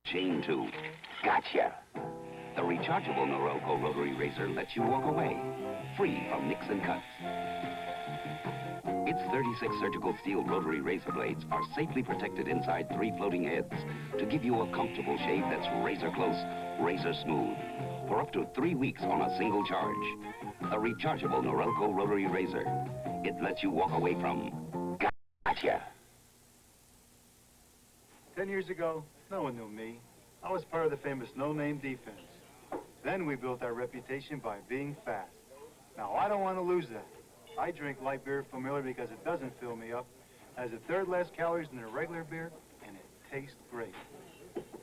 Chain 2. Gotcha. The rechargeable Norelco rotary razor lets you walk away, free from nicks and cuts. Its 36 surgical steel rotary razor blades are safely protected inside 3 floating heads to give you a comfortable shave that's razor close, razor smooth, for up to 3 weeks on a single charge. A rechargeable Norelco rotary razor. It lets you walk away from gotcha. 10 years ago, no one knew me. I was part of the famous no-name defense. Then we built our reputation by being fast. Now, I don't want to lose that. I drink light beer from Miller because it doesn't fill me up, has a third less calories than a regular beer, and it tastes great.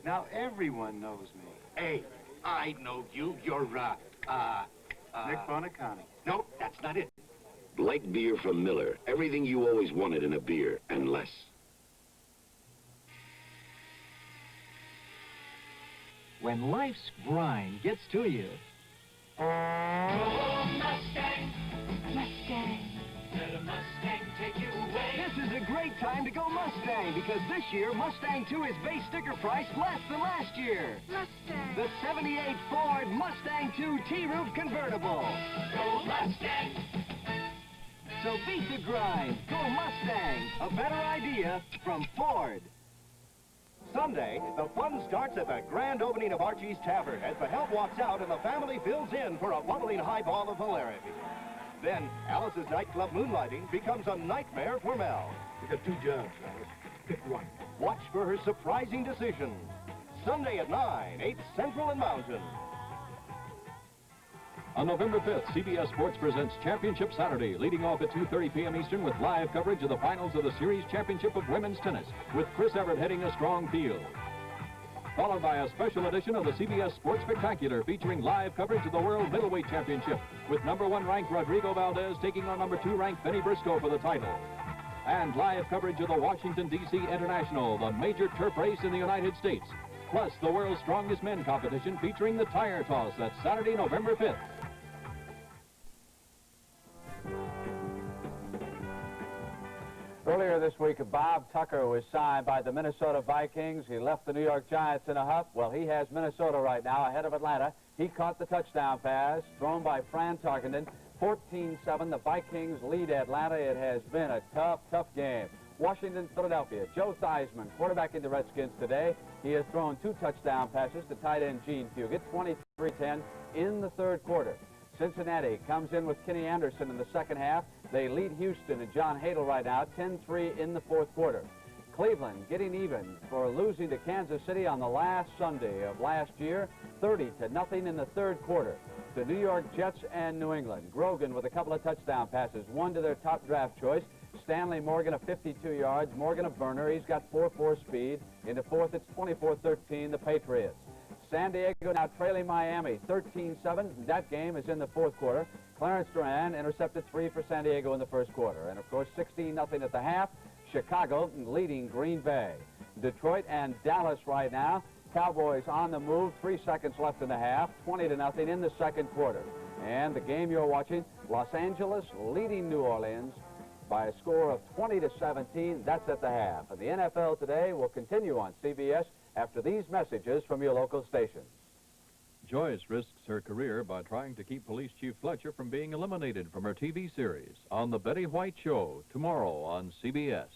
Now, everyone knows me. Hey, I know you. You're, Nick Bonacani. No, that's not it. Light beer from Miller. Everything you always wanted in a beer, and less. When life's grind gets to you. Oh, Mustang. Mustang. Let a Mustang take you away. This is a great time to go Mustang because this year Mustang 2 is base sticker price less than last year. Mustang. The 78 Ford Mustang 2 T-Roof convertible. Go Mustang. So beat the grind. Go Mustang. A better idea from Ford. Sunday, the fun starts at the grand opening of Archie's Tavern as the help walks out and the family fills in for a bubbling highball of hilarity. Then, Alice's nightclub moonlighting becomes a nightmare for Mel. We got 2 jobs, Alice. Pick one. Watch for her surprising decision. Sunday at 9, 8 Central and Mountain. On November 5th, CBS Sports presents Championship Saturday, leading off at 2:30 p.m. Eastern with live coverage of the finals of the Series Championship of Women's Tennis, with Chris Everett heading a strong field. Followed by a special edition of the CBS Sports Spectacular featuring live coverage of the World Middleweight Championship, with number 1 ranked Rodrigo Valdez taking on number 2 ranked Benny Briscoe for the title. And live coverage of the Washington, D.C. International, the major turf race in the United States. Plus, the world's strongest men competition featuring the tire toss. That's Saturday, November 5th. Earlier this week, Bob Tucker was signed by the Minnesota Vikings. He left the New York Giants in a huff. Well, he has Minnesota right now ahead of Atlanta. He caught the touchdown pass thrown by Fran Tarkenton. 14-7, the Vikings lead Atlanta. It has been a tough game. Washington, Philadelphia. Joe Theismann, quarterback in the Redskins today. He has thrown 2 touchdown passes to tight end Gene Fugit, 23-10 in the third quarter. Cincinnati comes in with Kenny Anderson in the second half. They lead Houston and John Hadle right now, 10-3 in the fourth quarter. Cleveland getting even for losing to Kansas City on the last Sunday of last year, 30-0 in the third quarter. The New York Jets and New England. Grogan with a couple of touchdown passes, one to their top draft choice. Stanley Morgan of 52 yards. Morgan a burner. He's got 4.4 speed. In the fourth, it's 24-13, the Patriots. San Diego now trailing Miami 13-7. That game is in the fourth quarter. Clarence Duran intercepted 3 for San Diego in the first quarter. And, of course, 16-0 at the half. Chicago leading Green Bay. Detroit and Dallas right now. Cowboys on the move. 3 seconds left in the half. 20-0 in the second quarter. And the game you're watching, Los Angeles leading New Orleans by a score of 20-17. That's at the half. And the NFL today will continue on CBS after these messages from your local stations. Joyce risks her career by trying to keep Police Chief Fletcher from being eliminated from her TV series on The Betty White Show tomorrow on CBS.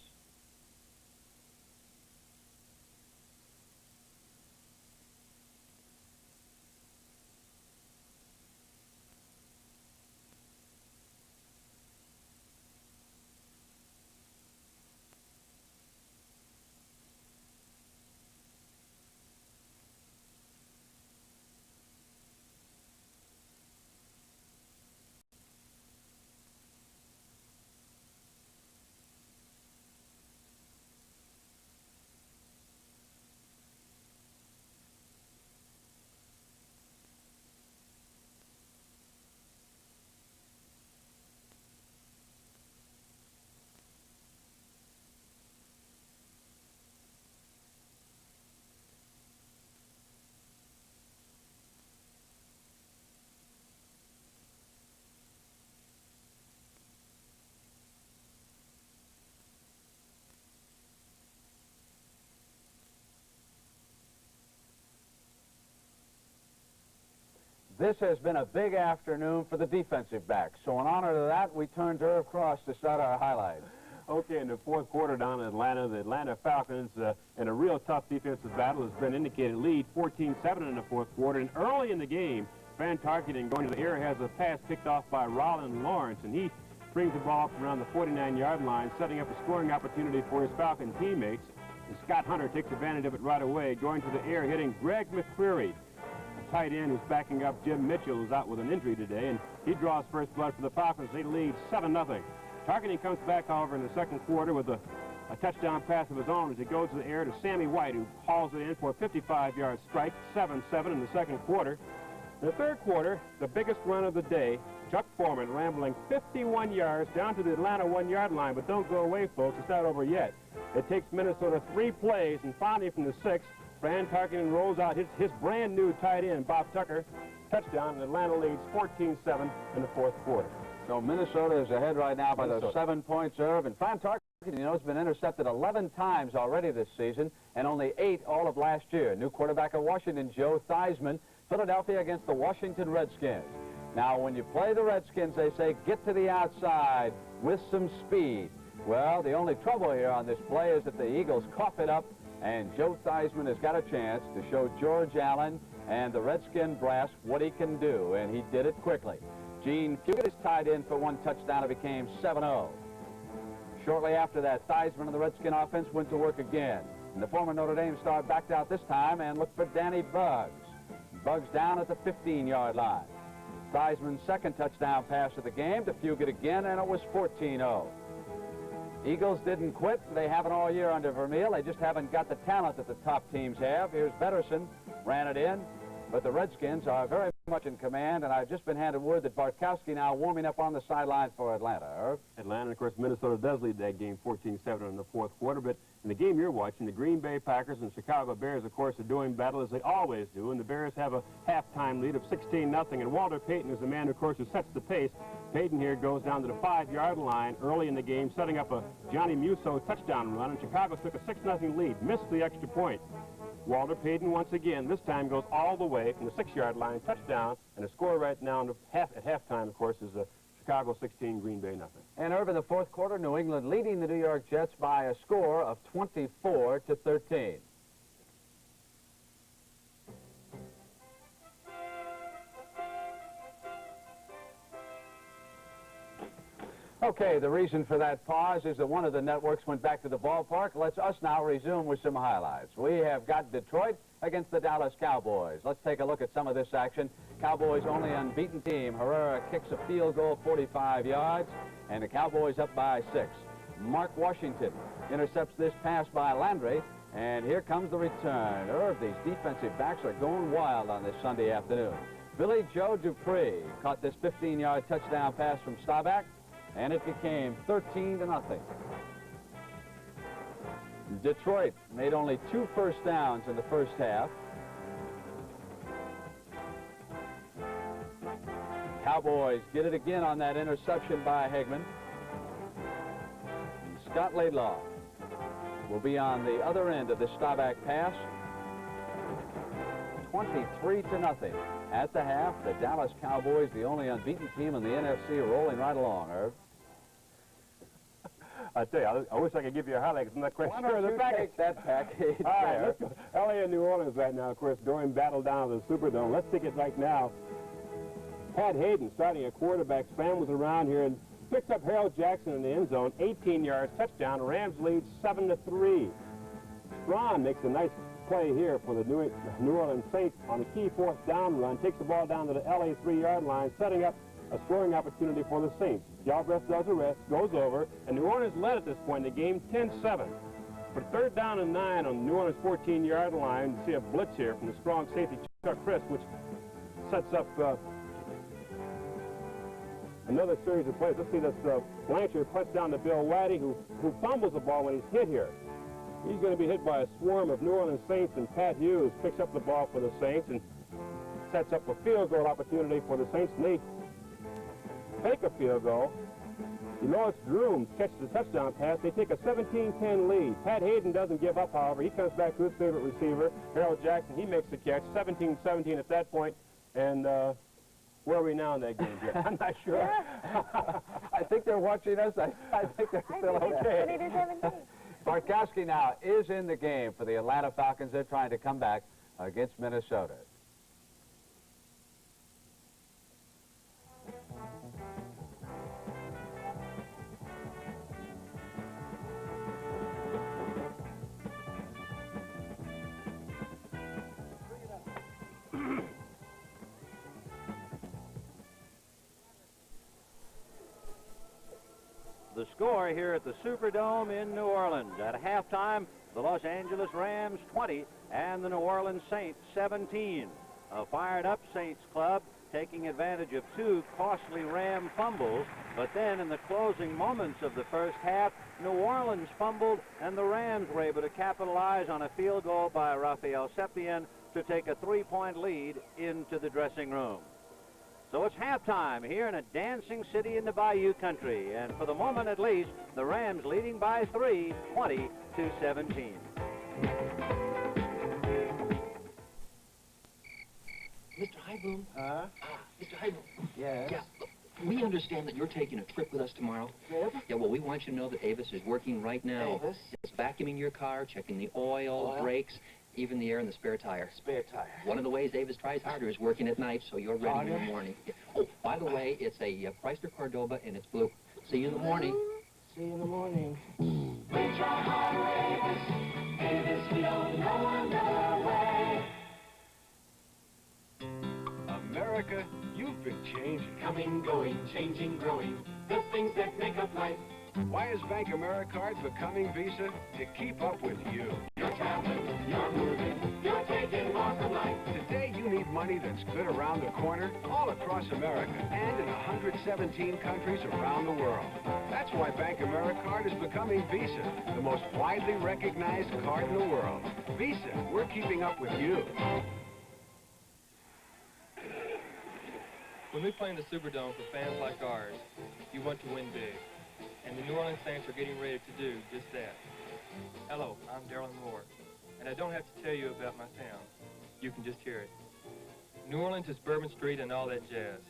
This has been a big afternoon for the defensive backs. So in honor of that, we turn to Irv Cross to start our highlights. Okay, in the fourth quarter down in Atlanta, the Atlanta Falcons, in a real tough defensive battle, has been indicated lead 14-7 in the fourth quarter. And early in the game, Van Tarkenton going to the air has a pass picked off by Rollin Lawrence, and he brings the ball from around the 49-yard line, setting up a scoring opportunity for his Falcon teammates. And Scott Hunter takes advantage of it right away, going to the air, hitting Greg McCreary, a tight end who's backing up Jim Mitchell, who's out with an injury today, and he draws first blood for the Falcons. They lead 7-0. Tarkenton comes back, however, in the second quarter with a touchdown pass of his own as he goes to the air to Sammy White, who hauls it in for a 55-yard strike, 7-7 in the second quarter. In the third quarter, the biggest run of the day, Chuck Foreman rambling 51 yards down to the Atlanta 1-yard line. But don't go away, folks. It's not over yet. It takes Minnesota 3 plays, and finally from the 6th, Van Tarkenton rolls out his brand-new tight end, Bob Tucker, touchdown, and Atlanta leads 14-7 in the fourth quarter. So Minnesota is ahead right now by those 7 points, Irv. And Van Tarkenton, you know, has been intercepted 11 times already this season, and only 8 all of last year. New quarterback of Washington, Joe Theismann, Philadelphia against the Washington Redskins. Now, when you play the Redskins, they say, get to the outside with some speed. Well, the only trouble here on this play is that the Eagles cough it up, and Joe Theismann has got a chance to show George Allen and the Redskin brass what he can do, and he did it quickly. Gene Fugit is tied in for 1 touchdown. It became 7-0. Shortly after that, Theismann and the Redskin offense went to work again. And the former Notre Dame star backed out this time and looked for Danny Buggs. Buggs down at the 15-yard line. Theismann's second touchdown pass of the game to Fugit again, and it was 14-0. Eagles didn't quit. They haven't all year under Vermeil. They just haven't got the talent that the top teams have. Here's Betterson, ran it in. But the Redskins are very much in command, and I've just been handed word that Bartkowski now warming up on the sideline for Atlanta. Irv? Atlanta, of course, Minnesota does lead that game 14-7 in the fourth quarter. But in the game you're watching, the Green Bay Packers and Chicago Bears, of course, are doing battle as they always do. And the Bears have a halftime lead of 16-0. And Walter Payton is the man, of course, who sets the pace. Payton here goes down to the 5-yard line early in the game, setting up a Johnny Musso touchdown run. And Chicago took a 6-0 lead, missed the extra point. Walter Payton once again, this time goes all the way from the 6-yard line, touchdown, and the score right now at halftime, of course, is Chicago 16, Green Bay nothing. And Irv, in the fourth quarter, New England leading the New York Jets by a score of 24-13. Okay, the reason for that pause is that one of the networks went back to the ballpark. Let's us now resume with some highlights. We have got Detroit against the Dallas Cowboys. Let's take a look at some of this action. Cowboys' only unbeaten team. Herrera kicks a field goal 45 yards, and the Cowboys up by 6. Mark Washington intercepts this pass by Landry, and here comes the return. Irv, these defensive backs are going wild on this Sunday afternoon. Billy Joe Dupree caught this 15-yard touchdown pass from Staubach, and it became 13-0. Detroit made only 2 first downs in the first half. Cowboys get it again on that interception by Hegman. Scott Laidlaw will be on the other end of the Staubach pass. 23-0. At the half, the Dallas Cowboys, the only unbeaten team in the NFC, rolling right along, Irv. I tell you, I wish I could give you a highlight. I'm not quite sure of the package. Take that package. All right, let's go. LA and New Orleans right now, of course, during battle down at the Superdome. Let's take it right now. Pat Hayden starting a quarterback, scrambles around here and picks up Harold Jackson in the end zone, 18 yards, touchdown. Rams lead 7-3. Strawn makes a nice play here for the New Orleans Saints on a key 4th down run, takes the ball down to the LA 3-yard line, setting up a scoring opportunity for the Saints. Galbraith does a rest, goes over, and New Orleans led at this point in the game 10-7. But 3rd down and 9 on the New Orleans 14-yard line. You see a blitz here from the strong safety Chuck Crisp, which sets up another series of plays. Let's see this Blanchard puts down to Bill Waddy, who fumbles the ball when he's hit here. He's going to be hit by a swarm of New Orleans Saints, and Pat Hughes picks up the ball for the Saints and sets up a field goal opportunity for the Saints. And they take a field goal. Lois Droom catches a touchdown pass. They take a 17-10 lead. Pat Hayden doesn't give up, however. He comes back to his favorite receiver, Harold Jackson. He makes the catch, 17-17 at that point. And Where are we now in that game, Jeff? I'm not sure. I think they're watching us. I think they're still okay. 20-17. Bartkowski now is in the game for the Atlanta Falcons. They're trying to come back against Minnesota. The score here at the Superdome in New Orleans. At halftime, the Los Angeles Rams 20 and the New Orleans Saints 17. A fired-up Saints club taking advantage of two costly Ram fumbles, but then in the closing moments of the first half, New Orleans fumbled and the Rams were able to capitalize on a field goal by Rafael Sepien to take a 3-point lead into the dressing room. So it's halftime here in a dancing city in the Bayou country, and for the moment at least, the Rams leading by 3, 20-17. Mr. Highboom. Huh? Mr. Highboom. Yes. Yeah. We understand that you're taking a trip with us tomorrow. Trip? Yeah, well, we want you to know that Avis is working right now. Avis? It's vacuuming your car, checking the oil, brakes, even the air in the spare tire. Spare tire. One of the ways Avis tries harder is working at night, so you're ready in the morning. Yeah. Oh, by the way, it's a Chrysler Cordoba, and it's blue. See you in the morning. See you in the morning. We try harder, Avis. Avis, we don't know another way. America, you've been changing. Coming, going, changing, growing. The things that make up life. Why is Bank AmeriCard becoming Visa? To keep up with you. You're traveling, you're moving, you're taking more from life. Today, you need money that's good around the corner, all across America, and in 117 countries around the world. That's why Bank AmeriCard is becoming Visa, the most widely recognized card in the world. Visa, we're keeping up with you. When we play in the Superdome for fans like ours, you want to win big. And the New Orleans Saints are getting ready to do just that. Hello, I'm Darryl Moore, and I don't have to tell you about my town. You can just hear it. New Orleans is Bourbon Street and all that jazz.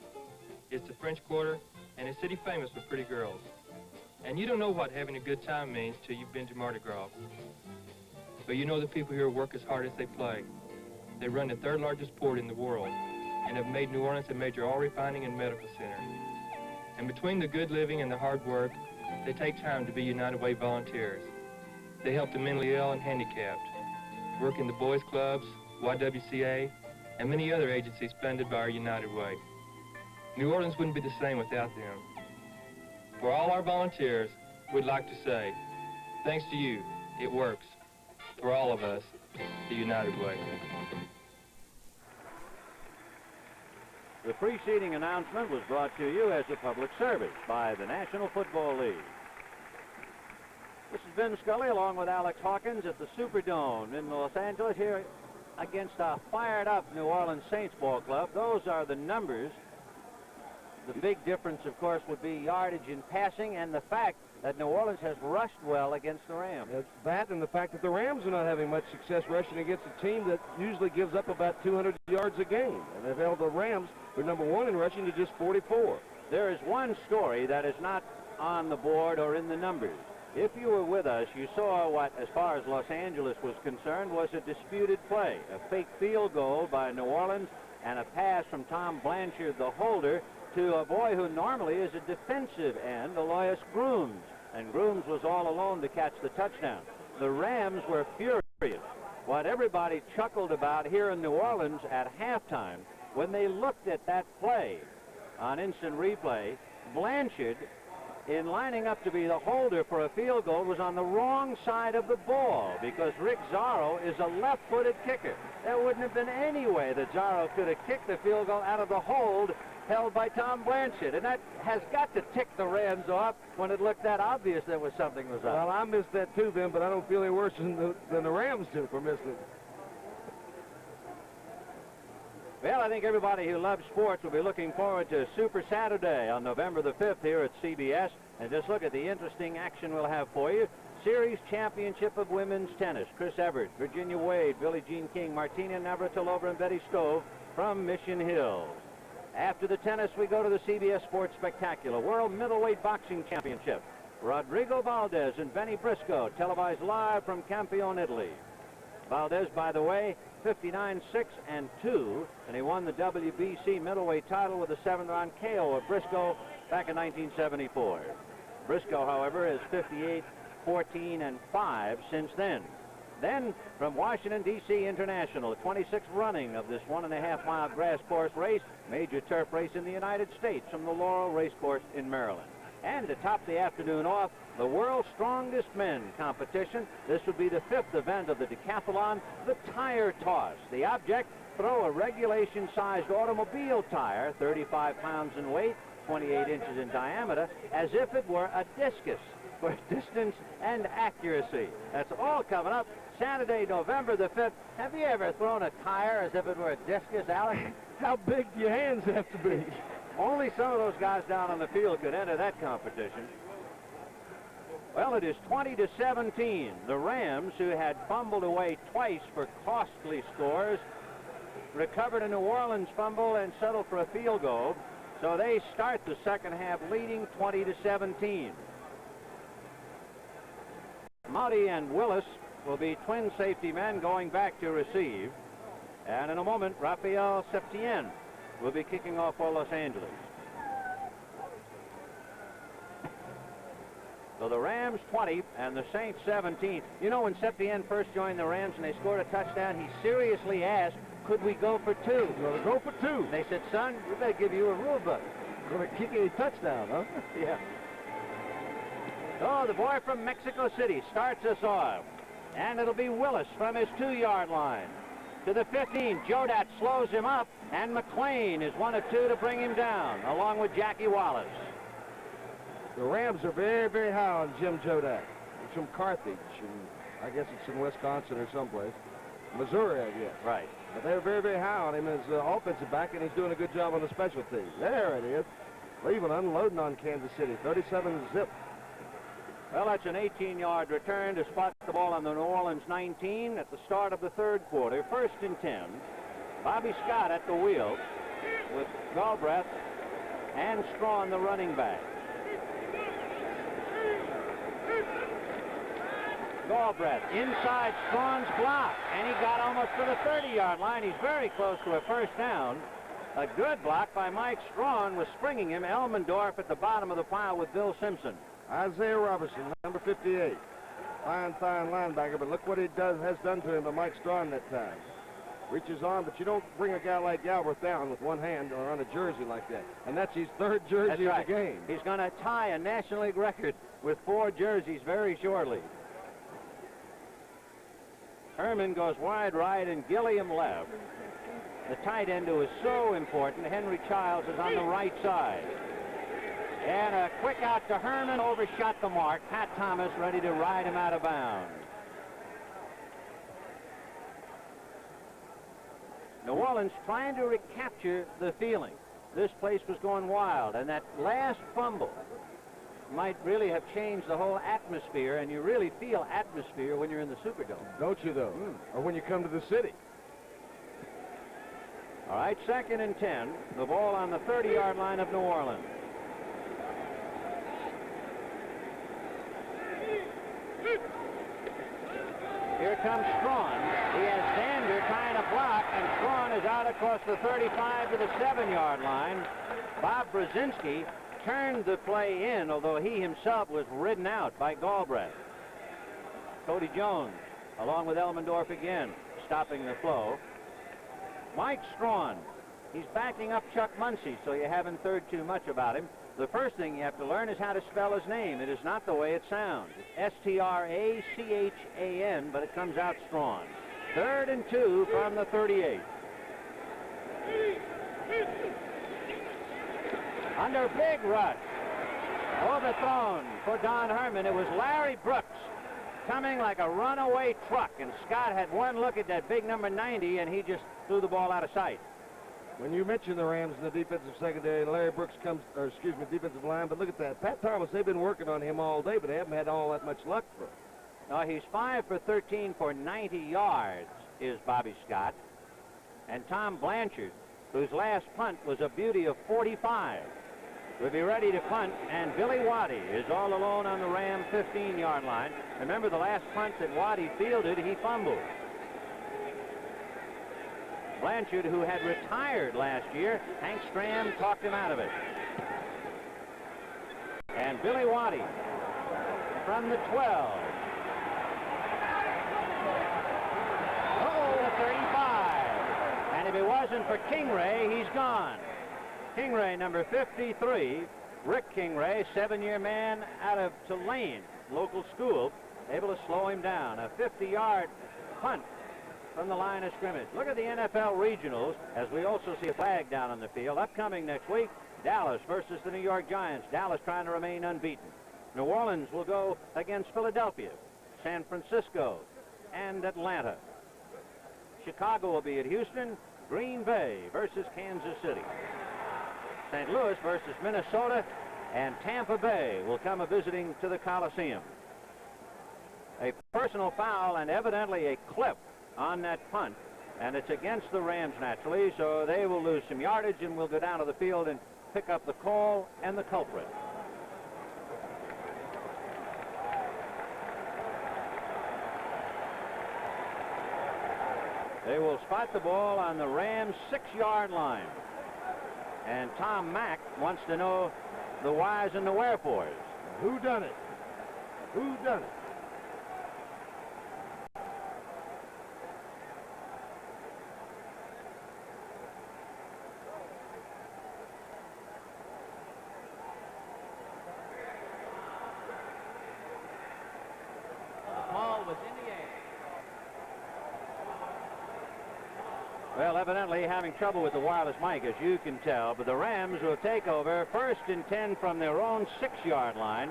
It's the French Quarter, and a city famous for pretty girls. And you don't know what having a good time means till you've been to Mardi Gras. But you know the people here work as hard as they play. They run the third largest port in the world, and have made New Orleans a major oil refining and medical center. And between the good living and the hard work, they take time to be United Way volunteers. They help the mentally ill and handicapped, work in the boys clubs, YWCA, and many other agencies funded by our United Way. New Orleans wouldn't be the same without them. For all our volunteers, we'd like to say, thanks to you, it works. For all of us, the United Way. The preceding announcement was brought to you as a public service by the National Football League. This is Ben Scully along with Alex Hawkins at the Superdome in Los Angeles here against a fired-up New Orleans Saints ball club. Those are the numbers. The big difference, of course, would be yardage in passing and the fact that New Orleans has rushed well against the Rams. It's that and the fact that the Rams are not having much success rushing against a team that usually gives up about 200 yards a game. And they've held the Rams, who are number one in rushing, to just 44. There is one story that is not on the board or in the numbers. If you were with us, you saw what, as far as Los Angeles was concerned, was a disputed play. A fake field goal by New Orleans and a pass from Tom Blanchard, the holder, to a boy who normally is a defensive end, Aloysius Grooms. And Grooms was all alone to catch the touchdown. The Rams were furious. What everybody chuckled about here in New Orleans at halftime, when they looked at that play on instant replay, Blanchard, in lining up to be the holder for a field goal, was on the wrong side of the ball because Rick Zorro is a left-footed kicker. There wouldn't have been any way that Zorro could have kicked the field goal out of the hold held by Tom Blanchard, and that has got to tick the Rams off when it looked that obvious there was something was up. Well, I missed that too, Ben, but I don't feel any worse than the Rams do for missing it. Well, I think everybody who loves sports will be looking forward to Super Saturday on November the 5th here at CBS. And just look at the interesting action we'll have for you. Series Championship of Women's Tennis. Chris Evert, Virginia Wade, Billie Jean King, Martina Navratilova, and Betty Stove from Mission Hills. After the tennis, we go to the CBS Sports Spectacular World Middleweight Boxing Championship. Rodrigo Valdez and Benny Briscoe, televised live from Campione, Italy. Valdez, by the way, 59-6-2, and he won the WBC middleweight title with a 7-round KO of Briscoe back in 1974. Briscoe, however, is 58-14-5 since then. Then, from Washington, D.C. International, the 26th running of this 1.5-mile grass course race, major turf race in the United States from the Laurel Racecourse in Maryland. And to top the afternoon off, the World's Strongest Men competition. This would be the 5th event of the decathlon, the tire toss. The object, throw a regulation-sized automobile tire, 35 pounds in weight, 28 inches in diameter, as if it were a discus for distance and accuracy. That's all coming up Saturday, November the 5th. Have you ever thrown a tire as if it were a discus, Alex? How big do your hands have to be? Only some of those guys down on the field could enter that competition. Well, it is 20-17. The Rams, who had fumbled away twice for costly scores, recovered a New Orleans fumble and settled for a field goal. So they start the second half leading 20-17. Motti and Willis will be twin safety men going back to receive. And in a moment, Rafael Septien will be kicking off for Los Angeles. So the Rams 20 and the Saints 17. You know, when Septien first joined the Rams and they scored a touchdown, he seriously asked, could we go for 2? Well, go for 2. They said, son, we better give you a rule book. Going to kick a touchdown, huh? Yeah. Oh, the boy from Mexico City starts us off. And it'll be Willis from his 2-yard line. To the 15, Jodat slows him up, and McClain is 1 of 2 to bring him down, along with Jackie Wallace. The Rams are very, very high on Jim Jodat. He's from Carthage, and I guess it's in Wisconsin or someplace. Missouri, I guess. Right. But they're very, very high on him as offensive back, and he's doing a good job on the special teams. There it is. Cleveland unloading on Kansas City, 37-zip. Well, that's an 18-yard return to spot the ball on the New Orleans 19 at the start of the third quarter. 1st and 10. Bobby Scott at the wheel with Galbraith and Strawn, the running back. Galbraith inside Strawn's block, and he got almost to the 30-yard line. He's very close to a first down. A good block by Mike Strawn was springing him. Elmendorf at the bottom of the pile with Bill Simpson. Isaiah Robertson, number 58. Fine linebacker, but look what he has done to him by Mike Strawn that time. Reaches on, but you don't bring a guy like Galbraith down with one hand or on a jersey like that. And that's his 3rd jersey of the game. He's going to tie a National League record with 4 jerseys very shortly. Herman goes wide right and Gilliam left. The tight end who is so important, Henry Childs, is on the right side. And a quick out to Herman, overshot the mark. Pat Thomas ready to ride him out of bounds. New Orleans trying to recapture the feeling. This place was going wild, and that last fumble might really have changed the whole atmosphere, and you really feel atmosphere when you're in the Superdome. Don't you, though? Or when you come to the city. All right, 2nd and 10. The ball on the 30-yard line of New Orleans. Here comes Strawn. He has Zander trying to block, and Strawn is out across the 35 to the 7-yard line. Bob Brzezinski turned the play in, although he himself was ridden out by Galbraith. Cody Jones, along with Elmendorf again, stopping the flow. Mike Strawn, he's backing up Chuck Muncie, so you haven't heard too much about him. The first thing you have to learn is how to spell his name. It is not the way it sounds. It's S-T-R-A-C-H-A-N, but it comes out Strawn. 3rd and 2 from the 38. Under big rush. Overthrown for Don Herman. It was Larry Brooks coming like a runaway truck, and Scott had one look at that big number 90, and he just threw the ball out of sight. When you mention the Rams in the defensive secondary, Larry Brooks comes, or excuse me, defensive line, but look at that. Pat Thomas, they've been working on him all day, but they haven't had all that much luck for him. Now, he's 5 for 13 for 90 yards, is Bobby Scott. And Tom Blanchard, whose last punt was a beauty of 45. Will be ready to punt, and Billy Waddy is all alone on the Ram 15-yard line. Remember, the last punt that Waddy fielded, he fumbled. Blanchard, who had retired last year, Hank Stram talked him out of it. And Billy Waddy from the 12. Oh, the 35. And if it wasn't for Kingray, he's gone. Kingray, number 53, Rick Kingray, 7-year man out of Tulane, local school, able to slow him down. A 50-yard punt from the line of scrimmage. Look at the NFL regionals, as we also see a flag down on the field. Upcoming next week, Dallas versus the New York Giants. Dallas trying to remain unbeaten. New Orleans will go against Philadelphia, San Francisco, and Atlanta. Chicago will be at Houston. Green Bay versus Kansas City. St. Louis versus Minnesota, and Tampa Bay will come visiting to the Coliseum. A personal foul and evidently a clip on that punt, and it's against the Rams naturally, so they will lose some yardage and will go down to the field and pick up the call and the culprit. They will spot the ball on the Rams' 6-yard line. And Tom Mack wants to know the whys and the wherefores. Who done it? Who done it? The ball was in the air. Well, evidently having trouble with the wireless mic, as you can tell, but the Rams will take over 1st and 10 from their own 6-yard line.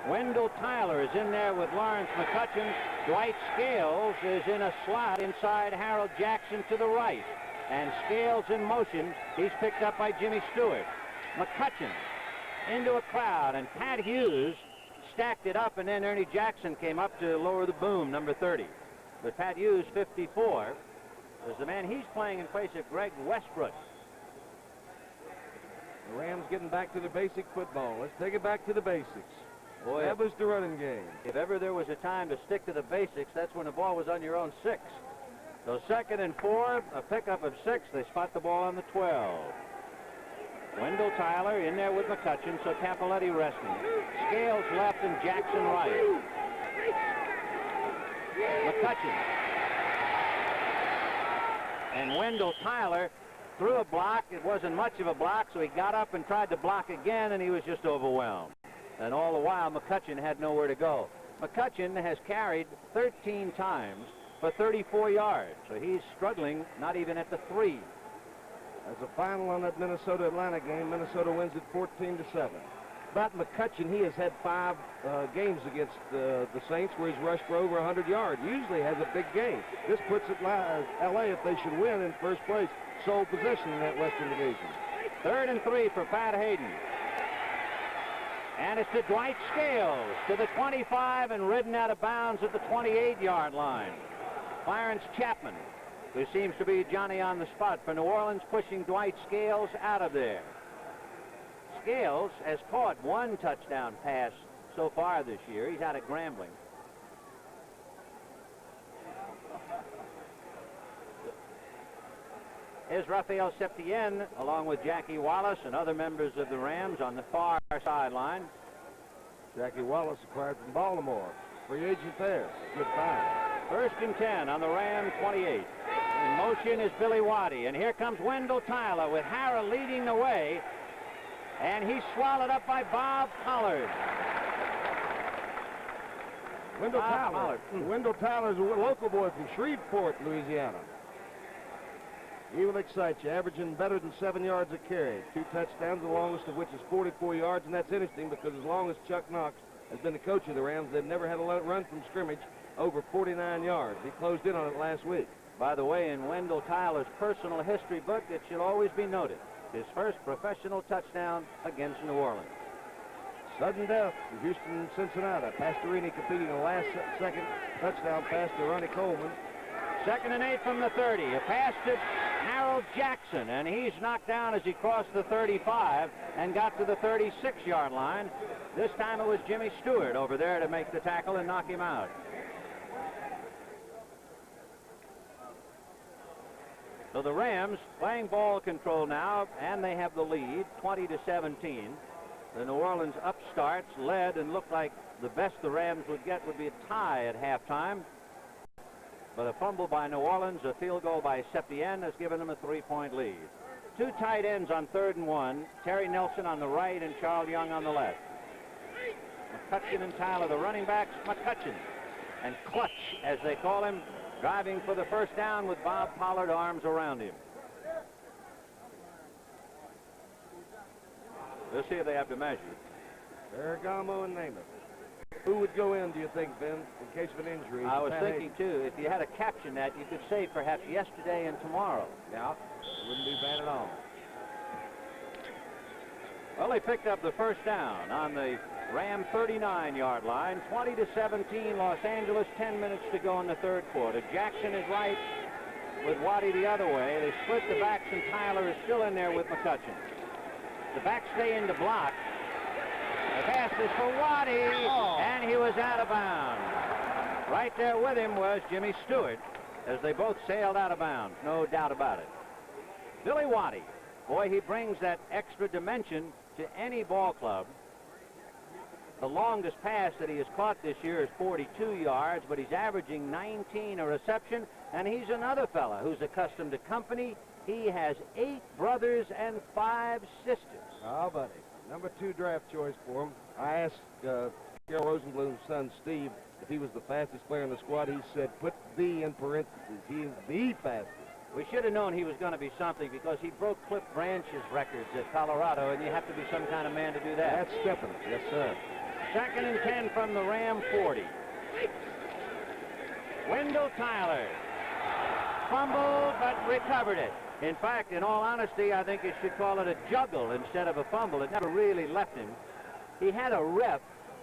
Wendell Tyler is in there with Lawrence McCutcheon. Dwight Scales is in a slot inside Harold Jackson to the right. And Scales in motion. He's picked up by Jimmy Stewart. McCutcheon into a crowd, and Pat Hughes stacked it up, and then Ernie Jackson came up to lower the boom, number 30. But Pat Hughes, 54, is the man. He's playing in place of Greg Westbrook. The Rams getting back to the basic football. Let's take it back to the basics. Boy, that was the running game. If ever there was a time to stick to the basics, that's when the ball was on your own 6. So 2nd and 4, a pickup of 6. They spot the ball on the 12. Wendell Tyler in there with McCutcheon, so Capoletti resting. Scales left and Jackson right. McCutcheon. And Wendell Tyler threw a block. It wasn't much of a block, so he got up and tried to block again, and he was just overwhelmed. And all the while, McCutcheon had nowhere to go. McCutcheon has carried 13 times for 34 yards, so he's struggling, not even at the 3. As a final on that Minnesota-Atlanta game, Minnesota wins it 14-7. But McCutcheon, he has had 5 games against the Saints where he's rushed for over 100 yards. Usually has a big game. This puts L.A., if they should win in first place, sole possession in that Western Division. 3rd and 3 for Pat Hayden. And it's to Dwight Scales to the 25 and ridden out of bounds at the 28-yard line. Clarence Chapman, who seems to be Johnny on the spot for New Orleans, pushing Dwight Scales out of there. Scales has caught 1 touchdown pass so far this year. He's out of Grambling. Here's Rafael Septien, along with Jackie Wallace and other members of the Rams on the far sideline. Jackie Wallace acquired from Baltimore. Free agent there. Good find. 1st and 10 on the Ram 28. In motion is Billy Waddy, and here comes Wendell Tyler with Harrah leading the way, and he's swallowed up by Bob Pollard. Wendell Tyler. Wendell Tyler's a local boy from Shreveport, Louisiana. He will excite you, averaging better than 7 yards a carry. 2 touchdowns, the longest of which is 44 yards, and that's interesting because as long as Chuck Knox has been the coach of the Rams, they've never had a run from scrimmage over 49 yards. He closed in on it last week. By the way, in Wendell Tyler's personal history book, it should always be noted, his first professional touchdown against New Orleans. Sudden death for Houston and Cincinnati. Pastorini completing a last-second touchdown pass to Ronnie Coleman. 2nd and 8 from the 30. A pass to Harold Phil Jackson, and he's knocked down as he crossed the 35 and got to the 36-yard line. This time it was Jimmy Stewart over there to make the tackle and knock him out. So the Rams playing ball control now, and they have the lead, 20-17. The New Orleans upstarts led and looked like the best the Rams would get would be a tie at halftime. But a fumble by New Orleans, a field goal by Septien has given them a 3-point lead. Two tight ends on 3rd and 1. Terry Nelson on the right and Charles Young on the left. McCutcheon and Tyler, the running backs. McCutcheon and Clutch, as they call him, driving for the first down with Bob Pollard arms around him. We'll see if they have to measure. Ferragamo and Namath. Who would go in, do you think, Ben, in case of an injury? I was thinking, too, if you had to caption that, you could say perhaps yesterday and tomorrow. Yeah, wouldn't be bad at all. Well, they picked up the first down on the Ram 39-yard line. 20-17, Los Angeles, 10 minutes to go in the third quarter. Jackson is right with Waddy the other way. They split the backs, and Tyler is still in there with McCutcheon. The backs stay in the block. The pass is for Waddy, and he was out of bounds. Right there with him was Jimmy Stewart, as they both sailed out of bounds, no doubt about it. Billy Waddy, boy, he brings that extra dimension to any ball club. The longest pass that he has caught this year is 42 yards, but he's averaging 19 a reception, and he's another fella who's accustomed to company. He has 8 brothers and 5 sisters. Oh, buddy. Number 2 draft choice for him. I asked Carol Rosenblum's son, Steve, if he was the fastest player in the squad. He said, put the in parentheses. He is the fastest. We should have known he was going to be something because he broke Cliff Branch's records at Colorado, and you have to be some kind of man to do that. That's stepping. Yes, sir. 2nd and 10 from the Ram 40. Wendell Tyler fumbled but recovered it. In fact, in all honesty, I think you should call it a juggle instead of a fumble. It never really left him. He had a rep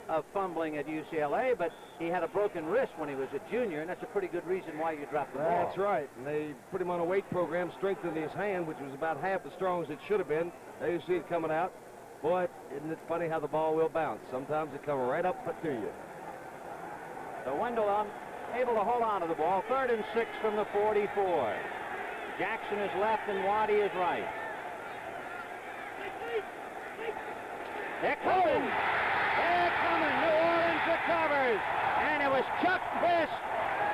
of fumbling at UCLA, but he had a broken wrist when he was a junior, and that's a pretty good reason why you dropped the ball. That's right. And they put him on a weight program, strengthened his hand, which was about half as strong as it should have been. There you see it coming out. Boy, isn't it funny how the ball will bounce? Sometimes it comes right up to you. So Wendell able to hold on to the ball. 3rd and 6 from the 44. Jackson is left and Waddy is right. They're coming. They're coming. New Orleans recovers. And it was Chuck Christ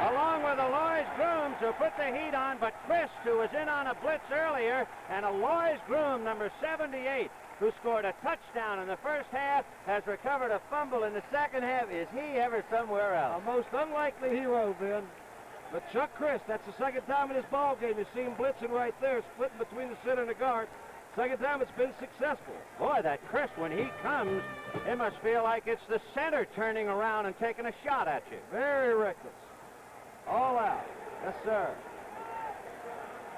along with Alois Groom to put the heat on, but Christ, who was in on a blitz earlier, and Alois Groom, number 78, who scored a touchdown in the first half, has recovered a fumble in the second half. Is he ever somewhere else? A most unlikely hero, Ben. But Chuck Christ, that's the second time in this ball game you see him blitzing right there, splitting between the center and the guard. Second time it's been successful. Boy, that Christ, when he comes, it must feel like it's the center turning around and taking a shot at you. Very reckless. All out. Yes, sir.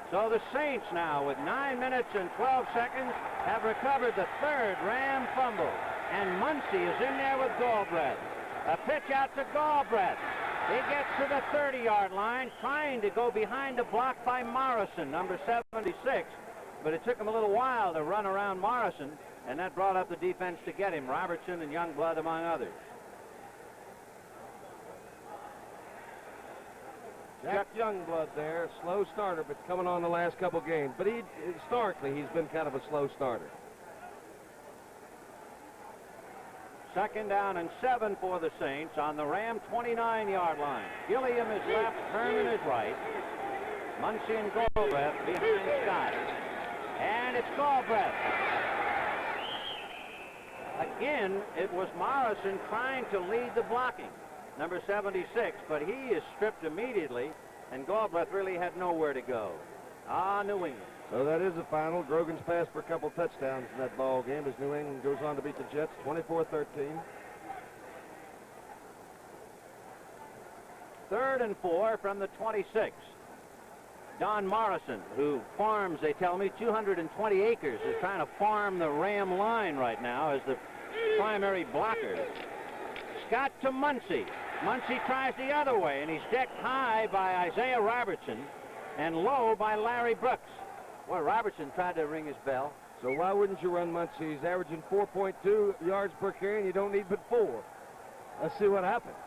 So the Saints now, with 9 minutes and 12 seconds, have recovered the 3rd Ram fumble. And Muncie is in there with Galbraith. A pitch out to Galbraith. He gets to the 30-yard line, trying to go behind a block by Morrison, number 76. But it took him a little while to run around Morrison, and that brought up the defense to get him, Robertson and Youngblood among others. Jack Youngblood there, slow starter, but coming on the last couple games. But historically, he's been kind of a slow starter. 2nd down and 7 for the Saints on the Ram 29-yard line. Gilliam is left, Herman is right. Muncie and Galbraith behind Scott. And it's Galbraith. Again, it was Morrison trying to lead the blocking, number 76, but he is stripped immediately, and Galbraith really had nowhere to go. New England. So that is the final. Grogan's passed for a couple touchdowns in that ball game as New England goes on to beat the Jets 24-13. 3rd and 4 from the 26. Don Morrison, who farms, they tell me, 220 acres, is trying to farm the Ram line right now as the primary blocker. Scott to Muncie. Muncie tries the other way, and he's decked high by Isaiah Robertson and low by Larry Brooks. Well, Robertson tried to ring his bell. So why wouldn't you run Muncie? He's averaging 4.2 yards per carry, and you don't need but 4. Let's see what happens.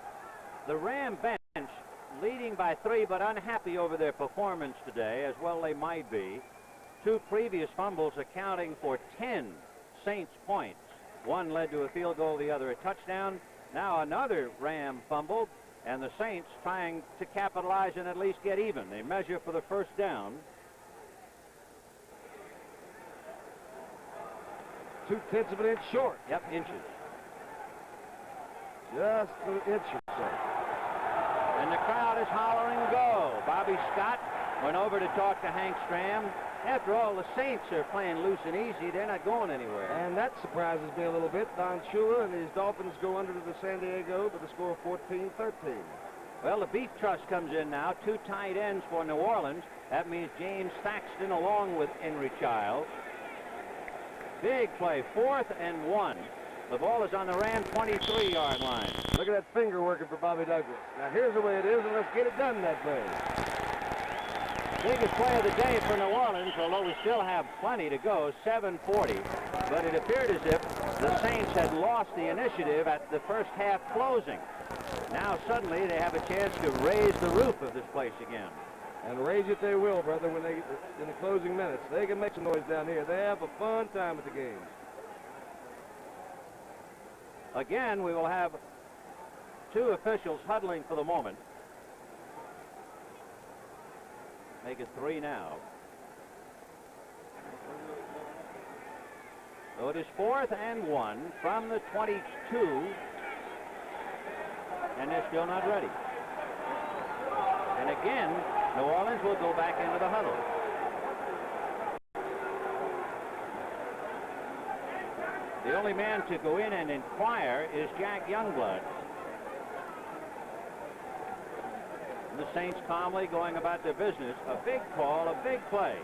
The Ram bench leading by 3, but unhappy over their performance today, as well they might be. 2 previous fumbles accounting for 10 Saints points. One led to a field goal, the other a touchdown. Now another Ram fumble, and the Saints trying to capitalize and at least get even. They measure for the first down. 0.2 of an inch short. Yep, inches. Just an inch or so. And the crowd is hollering go. Bobby Scott went over to talk to Hank Stram. After all, the Saints are playing loose and easy. They're not going anywhere. And that surprises me a little bit. Don Shula and his Dolphins go under to the San Diego with a score of 14-13. Well, the Beef Trust comes in now. 2 tight ends for New Orleans. That means James Thaxton along with Henry Child. Big play, 4th and 1. The ball is on the Ram 23-yard line. Look at that finger working for Bobby Douglas. Now, here's the way it is, and let's get it done that way. Biggest play of the day for New Orleans, although we still have plenty to go, 7:40. But it appeared as if the Saints had lost the initiative at the first half closing. Now suddenly they have a chance to raise the roof of this place again. And raise it they will, brother, when they in the closing minutes. They can make some noise down here. They have a fun time at the game. Again, we will have 2 officials huddling for the moment. Make it 3 now. So it is 4th and 1 from the 22. And they're still not ready. And again, New Orleans will go back into the huddle. The only man to go in and inquire is Jack Youngblood. The Saints calmly going about their business. A big call, a big play.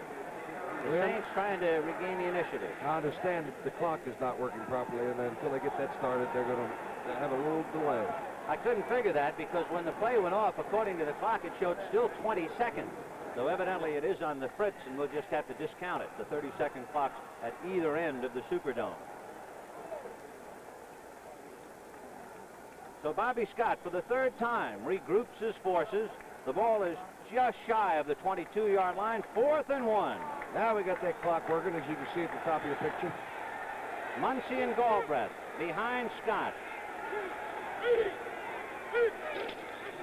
The Saints trying to regain the initiative. I understand that the clock is not working properly, and until they get that started, they're going to have a little delay. I couldn't figure that because when the play went off, according to the clock, it showed still 20 seconds. So evidently it is on the fritz, and we'll just have to discount it. The 30-second clocks at either end of the Superdome. So Bobby Scott, for the 3rd time, regroups his forces. The ball is just shy of the 22-yard line, 4th and 1. Now we got that clock working, as you can see at the top of your picture. Muncie and Galbraith behind Scott.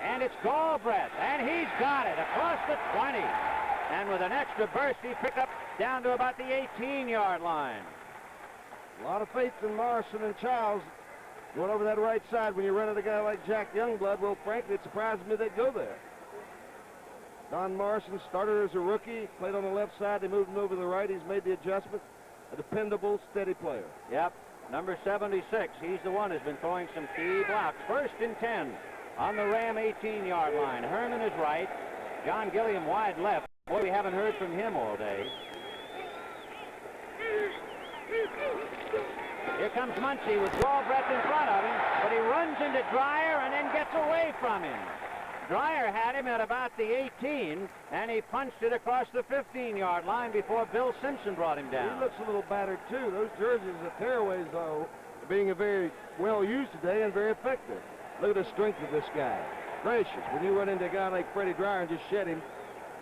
And it's Galbraith, and he's got it across the 20. And with an extra burst, he picked up down to about the 18-yard line. A lot of faith in Morrison and Childs. Going over that right side when you run at a guy like Jack Youngblood, well, frankly, it surprised me they'd go there. Don Morrison started as a rookie, played on the left side. They moved him over to the right. He's made the adjustment. A dependable, steady player. Yep, number 76. He's the one who's been throwing some key blocks. 1st and 10 on the Ram 18-yard line. Herman is right. John Gilliam wide left. Boy, we haven't heard from him all day. Here comes Muncie with Galbraith in front of him, but he runs into Dreyer and then gets away from him. Dreyer had him at about the 18, and he punched it across the 15-yard line before Bill Simpson brought him down. He looks a little battered, too. Those jerseys, the tearaways, though, being very well used today and very effective. Look at the strength of this guy. Gracious, when you run into a guy like Freddie Dreyer and just shed him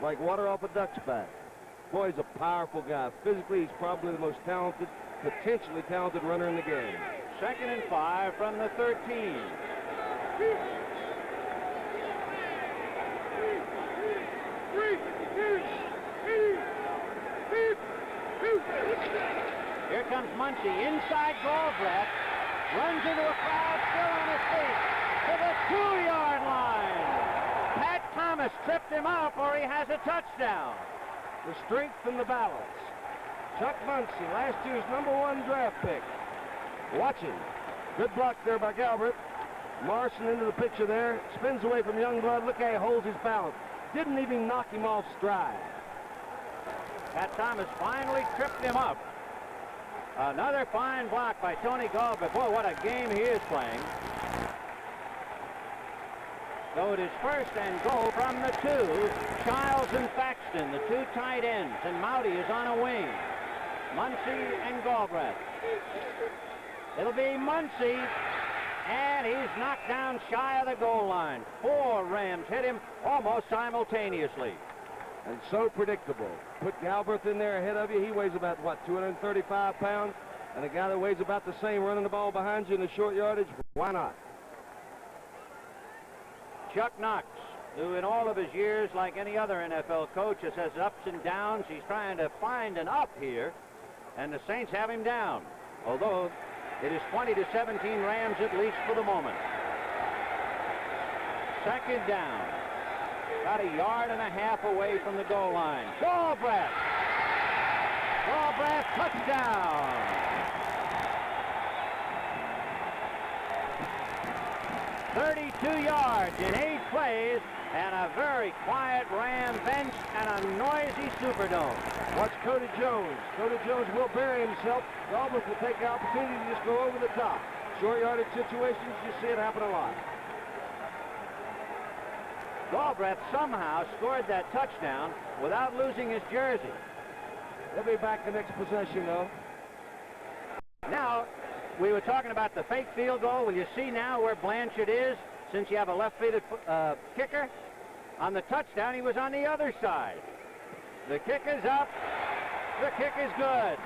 like water off a duck's back. Boy, he's a powerful guy. Physically, he's probably the most talented, potentially talented runner in the game. 2nd and 5 from the 13. Here comes Muncie inside Galbraith. Runs into a crowd still on his feet to the 2-yard line. Pat Thomas tripped him up or he has a touchdown. The strength and the balance. Chuck Muncie, last year's #1 draft pick. Watching. Good block there by Galbraith. Morrison into the picture there. Spins away from Youngblood. Look how he holds his balance. Didn't even knock him off stride. Pat Thomas finally tripped him up. Another fine block by Tony Galbraith. Boy, what a game he is playing. So it is first and goal from the 2. Childs and Thaxton, the 2 tight ends, and Mouty is on a wing. Muncy and Galbraith. It'll be Muncy, and he's knocked down shy of the goal line. 4 Rams hit him almost simultaneously. And so predictable. Put Galbraith in there ahead of you. He weighs about, what, 235 pounds? And a guy that weighs about the same running the ball behind you in the short yardage, why not? Chuck Knox, who in all of his years, like any other NFL coach, has had ups and downs. He's trying to find an up here, and the Saints have him down. Although it is 20-17 Rams at least for the moment. Second down. About 1.5 yards away from the goal line. Galbraith! Galbraith, touchdown! 32 yards in 8 plays, and a very quiet Ram bench and a noisy Superdome. Watch Cody Jones. Cody Jones will bury himself. Galbraith will take the opportunity to just go over the top. Short yardage situations, you see it happen a lot. Galbraith somehow scored that touchdown without losing his jersey. He'll be back the next possession, though. Now, we were talking about the fake field goal. Will you see now where Blanchard is, since you have a left-footed kicker? On the touchdown, he was on the other side. The kick is up. The kick is good.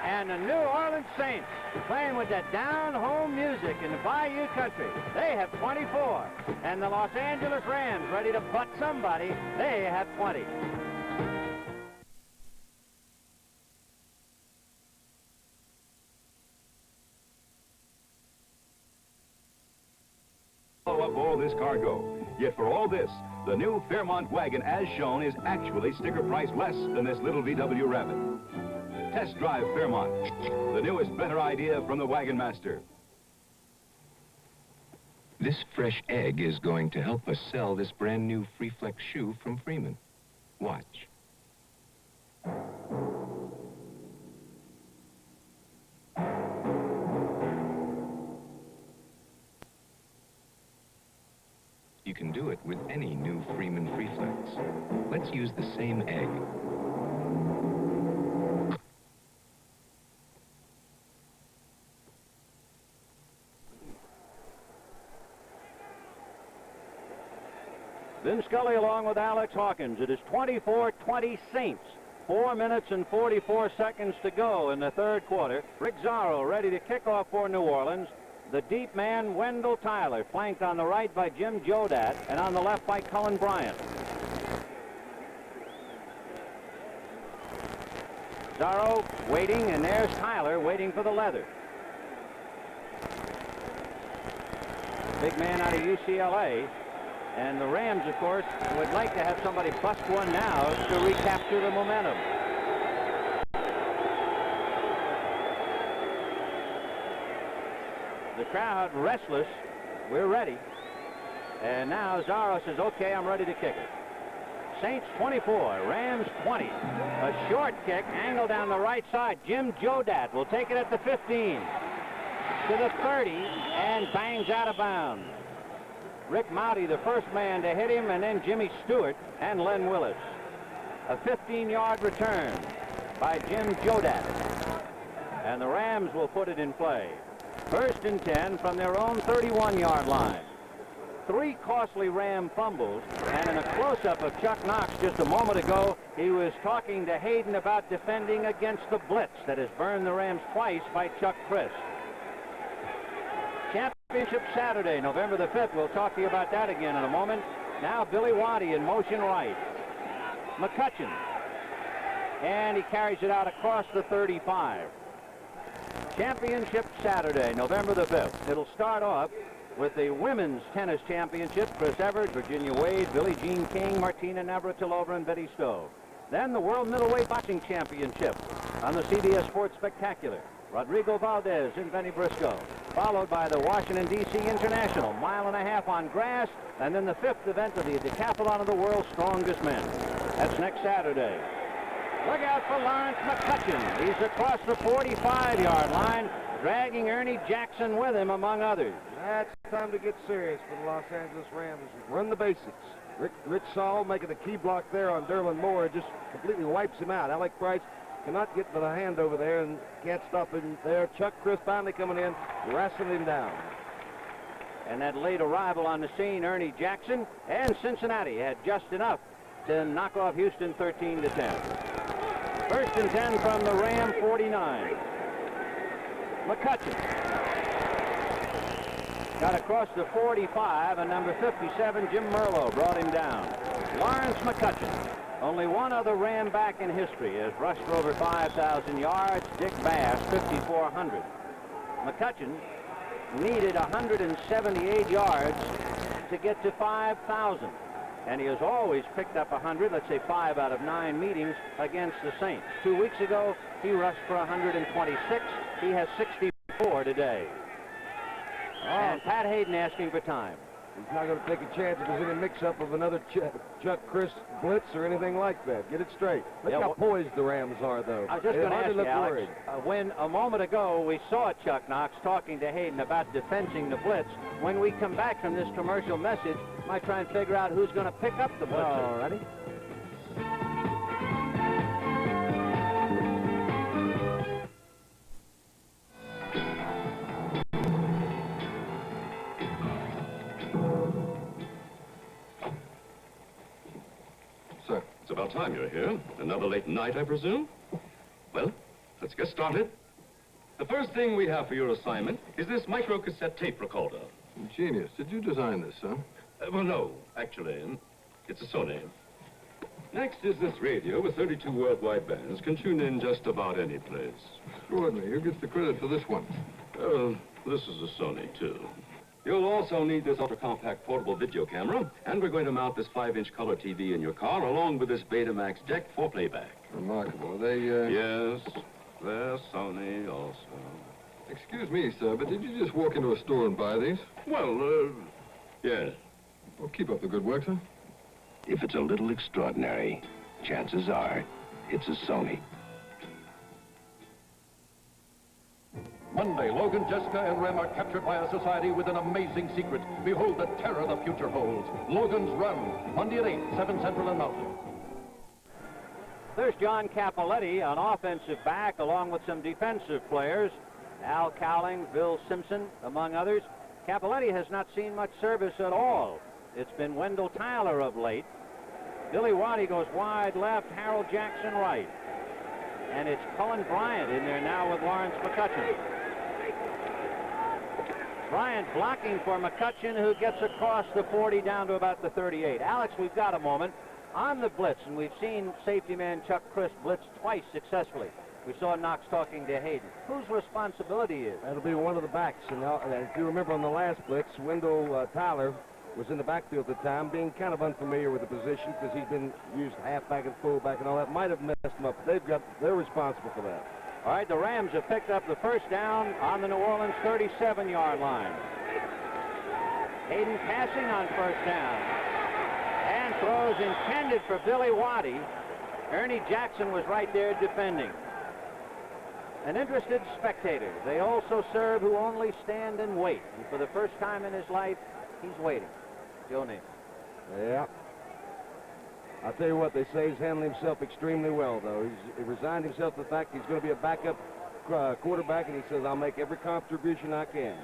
And the New Orleans Saints, playing with that down-home music in the Bayou Country, they have 24. And the Los Angeles Rams, ready to butt somebody, they have 20. Follow up all this cargo. Yet for all this, the new Fairmont wagon, as shown, is actually sticker price less than this little VW Rabbit. Test drive Fairmont, the newest, better idea from the Wagon Master. This fresh egg is going to help us sell this brand new Freeflex shoe from Freeman. Watch. You can do it with any new Freeman Freeflex. Let's use the same egg. Vin Scully along with Alex Hawkins. It is 24-20 Saints. 4 minutes and 44 seconds to go in the third quarter. Rick Zarro ready to kick off for New Orleans. The deep man, Wendell Tyler, flanked on the right by Jim Jodat and on the left by Cullen Bryant. Zarro waiting, and there's Tyler waiting for the leather. Big man out of UCLA. And the Rams, of course, would like to have somebody bust one now to recapture the momentum. The crowd restless. We're ready. And now Zarro says, okay, I'm ready to kick it. Saints 24, Rams 20. A short kick, angle down the right side. Jim Jodat will take it at the 15. To the 30, and bangs out of bounds. Rick Mouty, the first man to hit him, and then Jimmy Stewart and Len Willis. A 15-yard return by Jim Jodat. And the Rams will put it in play. First and 10 from their own 31-yard line. 3 costly Ram fumbles, and in a close-up of Chuck Knox just a moment ago, he was talking to Hayden about defending against the blitz that has burned the Rams twice by Chuck Chris. Championship Saturday, November the 5th. We'll talk to you about that again in a moment. Now Billy Waddy in motion right. McCutcheon. And he carries it out across the 35. Championship Saturday, November the 5th. It'll start off with the Women's Tennis Championship. Chris Evert, Virginia Wade, Billie Jean King, Martina Navratilova, and Betty Stowe. Then the World Middleweight Boxing Championship on the CBS Sports Spectacular. Rodrigo Valdez and Benny Briscoe, followed by the Washington, D.C. International, 1.5 miles on grass, and then the 5th event of the Decathlon of the World's Strongest Men. That's next Saturday. Look out for Lawrence McCutcheon. He's across the 45-yard line, dragging Ernie Jackson with him, among others. That's Time to get serious for the Los Angeles Rams. Run the basics. Rich Saul making the key block there on Derlin Moore. Just completely wipes him out. Alec Price cannot get to the hand over there and can't stop him there. Chuck Crisp finally coming in, wrestling him down. And that late arrival on the scene, Ernie Jackson, and Cincinnati had just enough to knock off Houston 13-10. 1st and 10 from the Ram 49. McCutcheon got across the 45, and number 57, Jim Merlo, brought him down. Lawrence McCutcheon, only one other Ram back in history, has rushed for over 5,000 yards. Dick Bass, 5,400. McCutcheon needed 178 yards to get to 5,000. And he has always picked up 100, let's say 5 out of 9 meetings against the Saints. 2 weeks ago, he rushed for 126. He has 64 today. And Pat Hayden asking for time. He's not going to take a chance if there's any mix-up of another Chuck Crisp blitz or anything like that. Get it straight. Look how poised the Rams are, though. I was just going to ask you, Alex, when a moment ago we saw Chuck Knox talking to Hayden about defending the blitz, when we come back from this commercial message, I might try and figure out who's going to pick up the blitz. All righty. Sir, it's about time you're here. Another late night, I presume? Well, let's get started. The first thing we have for your assignment is this micro-cassette tape recorder. Genius. Did you design this, son? Well, no, actually. It's a Sony. Next is this radio with 32 worldwide bands can tune in just about any place. Extraordinary. Who gets the credit for this one? This is a Sony, too. You'll also need this ultra-compact portable video camera, and we're going to mount this 5-inch color TV in your car, along with this Betamax deck for playback. Remarkable. Are they, Yes, they're Sony also. Excuse me, sir, but did you just walk into a store and buy these? Well, yes. Well, keep up the good work, sir. If it's a little extraordinary, chances are it's a Sony. Monday, Logan, Jessica, and Rem are captured by a society with an amazing secret. Behold the terror the future holds. Logan's Run, Monday at 8, 7 Central and Mountain. There's John Capoletti, an offensive back, along with some defensive players. Al Cowling, Bill Simpson, among others. Capoletti has not seen much service at all. It's been Wendell Tyler of late. Billy Waddy goes wide left, Harold Jackson right. And it's Cullen Bryant in there now with Lawrence McCutcheon. Bryant blocking for McCutcheon, who gets across the 40 down to about the 38. Alex, we've got a moment on the blitz, and we've seen safety man Chuck Crisp blitz twice successfully. We saw Knox talking to Hayden. Whose responsibility is? That'll be one of the backs. And if you remember on the last blitz, Wendell Tyler was in the backfield at the time, being kind of unfamiliar with the position because he's been used halfback and fullback and all that. Might have messed him up. They're responsible for that. All right, the Rams have picked up the first down on the New Orleans 37-yard line. Hayden passing on first down. And throws intended for Billy Waddy. Ernie Jackson was right there defending. An interested spectator. They also serve who only stand and wait. And for the first time in his life, he's waiting. Joe Namath. Yeah. I'll tell you what, they say he's handling himself extremely well, though. He resigned himself to the fact he's going to be a backup quarterback, and he says, I'll make every contribution I can.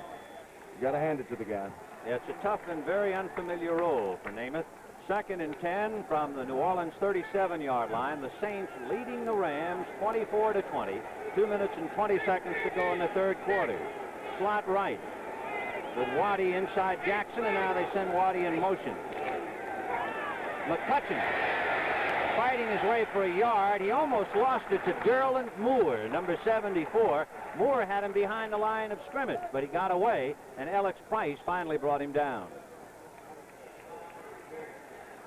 You got to hand it to the guy. Yeah, it's a tough and very unfamiliar role for Namath. 2nd and 10 from the New Orleans 37-yard line. The Saints leading the Rams 24-20. 2 minutes and 20 seconds to go in the third quarter. Slot right with Waddy inside Jackson, and now they send Waddy in motion. McCutcheon fighting his way for a yard. He almost lost it to Derland Moore, number 74. Moore had him behind the line of scrimmage, but he got away, and Alex Price finally brought him down.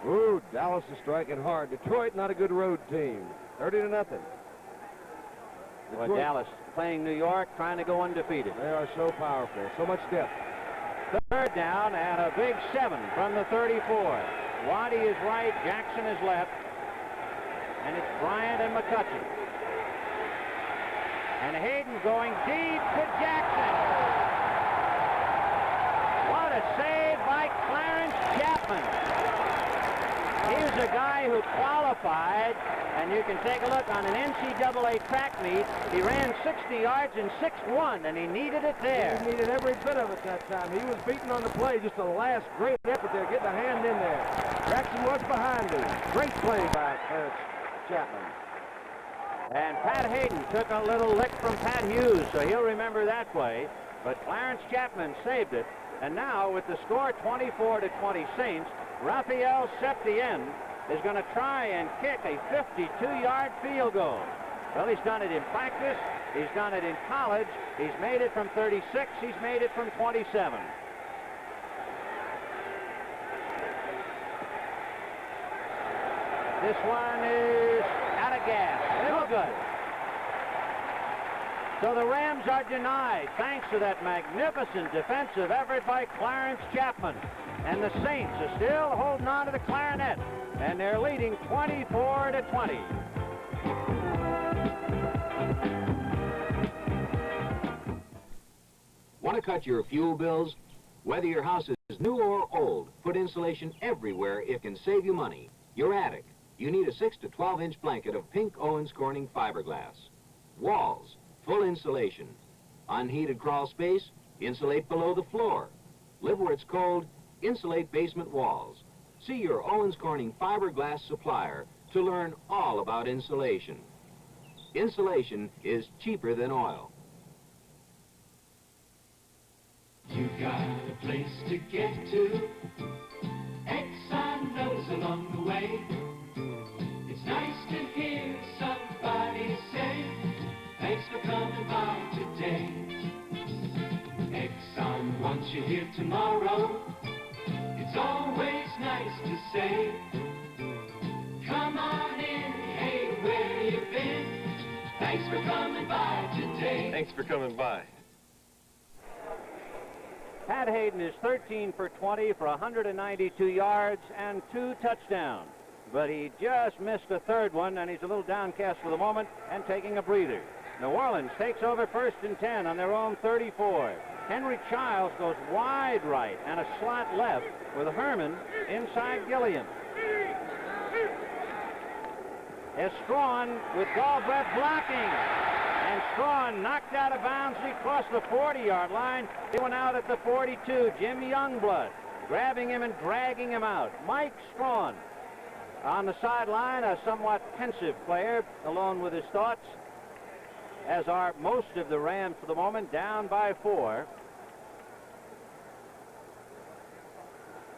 Ooh, Dallas is striking hard. Detroit, not a good road team. 30-0. Well, Dallas playing New York, trying to go undefeated. They are so powerful, so much depth. Third down and a big 7 from the 34. Waddy is right, Jackson is left, and it's Bryant and McCutcheon. And Hayden going deep to Jackson. What a save by Clarence Chapman. He was a guy who qualified, and you can take a look on an NCAA track meet. He ran 60 yards in 6'1", and he needed it there. He needed every bit of it that time. He was beaten on the play, just the last great effort there, getting a hand in there. Jackson was behind him. Great play by Clarence Chapman. And Pat Hayden took a little lick from Pat Hughes, so he'll remember that play. But Clarence Chapman saved it. And now, with the score 24-20 Saints, Rafael Septien is going to try and kick a 52-yard field goal. Well, he's done it in practice. He's done it in college. He's made it from 36. He's made it from 27. This one is out of gas. No good. So the Rams are denied thanks to that magnificent defensive effort by Clarence Chapman. And the Saints are still holding on to the clarinet. And they're leading 24-20. Want to cut your fuel bills? Whether your house is new or old, put insulation everywhere. It can save you money. Your attic. You need a 6 to 12-inch blanket of pink Owens Corning fiberglass. Walls. Full insulation. Unheated crawl space, insulate below the floor. Live where it's cold, insulate basement walls. See your Owens Corning fiberglass supplier to learn all about insulation. Insulation is cheaper than oil. You got a place to get to. Exxon knows along the way. It's nice to hear somebody say, thanks for coming by today. Exxon wants you here tomorrow. It's always nice to say, come on in, hey, where you been? Thanks for coming by today. Thanks for coming by. Pat Hayden is 13 for 20 for 192 yards and 2 touchdowns. But he just missed the third one, and he's a little downcast for the moment and taking a breather. New Orleans takes over 1st and 10 on their own 34. Henry Childs goes wide right and a slot left with Herman inside Gilliam. As Strawn with Galbraith blocking. And Strawn knocked out of bounds. He crossed the 40-yard line. He went out at the 42. Jim Youngblood grabbing him and dragging him out. Mike Strawn on the sideline, a somewhat pensive player, alone with his thoughts, as are most of the Rams for the moment, down by 4.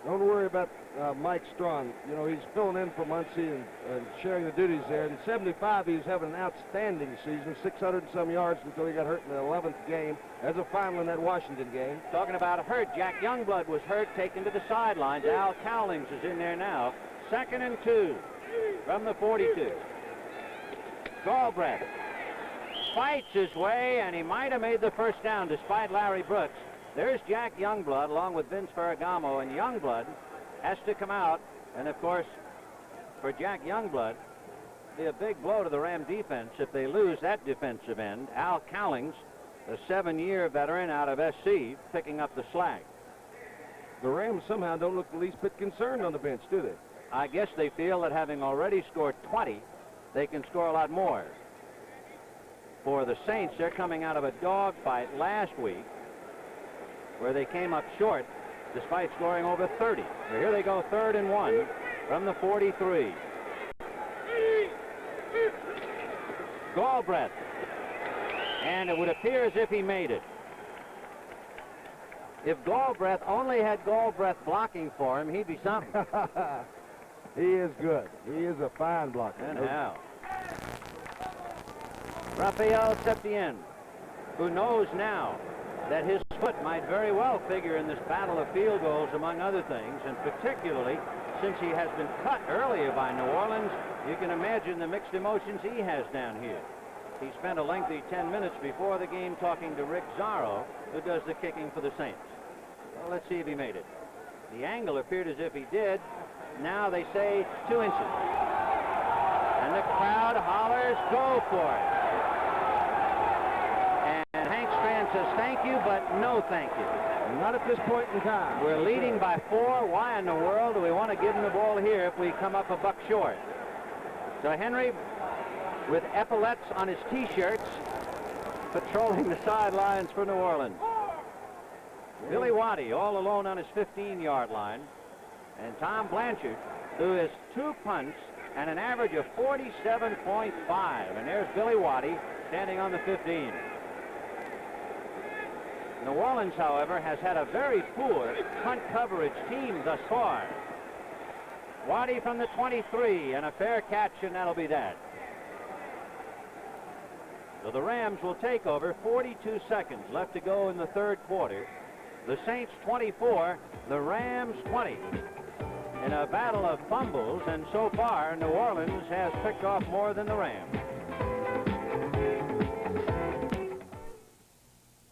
Don't worry about Mike Strawn. You know, he's filling in for Muncie and sharing the duties there. In 75, he was having an outstanding season, 600 and some yards until he got hurt in the 11th game as a final in that Washington game. Talking about hurt, Jack Youngblood was hurt, taken to the sidelines. Al Cowlings is in there now. 2nd and 2 from the 42. Galbraith fights his way, and he might have made the first down despite Larry Brooks. There's Jack Youngblood along with Vince Ferragamo, and Youngblood has to come out. And of course, for Jack Youngblood, it'll be a big blow to the Ram defense if they lose that defensive end. Al Cowlings, a 7-year veteran out of SC, picking up the slack. The Rams somehow don't look the least bit concerned on the bench, do they? I guess they feel that having already scored 20, they can score a lot more. For the Saints, they're coming out of a dogfight last week where they came up short despite scoring over 30. So here they go, 3rd and 1 from the 43. Galbraith. And it would appear as if he made it. If Galbraith only had Galbraith blocking for him, he'd be something. He is good. He is a fine blocker. And now, Rafael Septien, who knows now that his foot might very well figure in this battle of field goals, among other things, and particularly since he has been cut earlier by New Orleans, you can imagine the mixed emotions he has down here. He spent a lengthy 10 minutes before the game talking to Rick Zorro, who does the kicking for the Saints. Well, let's see if he made it. The angle appeared as if he did. Now they say 2 inches. And the crowd hollers, go for it. And Hank Strand fan says thank you, but no thank you. Not at this point in time. We're leading by 4. Why in the world do we want to give them the ball here if we come up a buck short? So Henry, with epaulets on his T-shirts, patrolling the sidelines for New Orleans. Billy Waddy all alone on his 15-yard line. And Tom Blanchard, who has 2 punts and an average of 47.5. And there's Billy Waddy standing on the 15. New Orleans, however, has had a very poor punt coverage team thus far. Waddy from the 23, and a fair catch, and that'll be that. So the Rams will take over. 42 seconds left to go in the third quarter. The Saints 24, the Rams 20. In a battle of fumbles, and so far, New Orleans has picked off more than the Rams.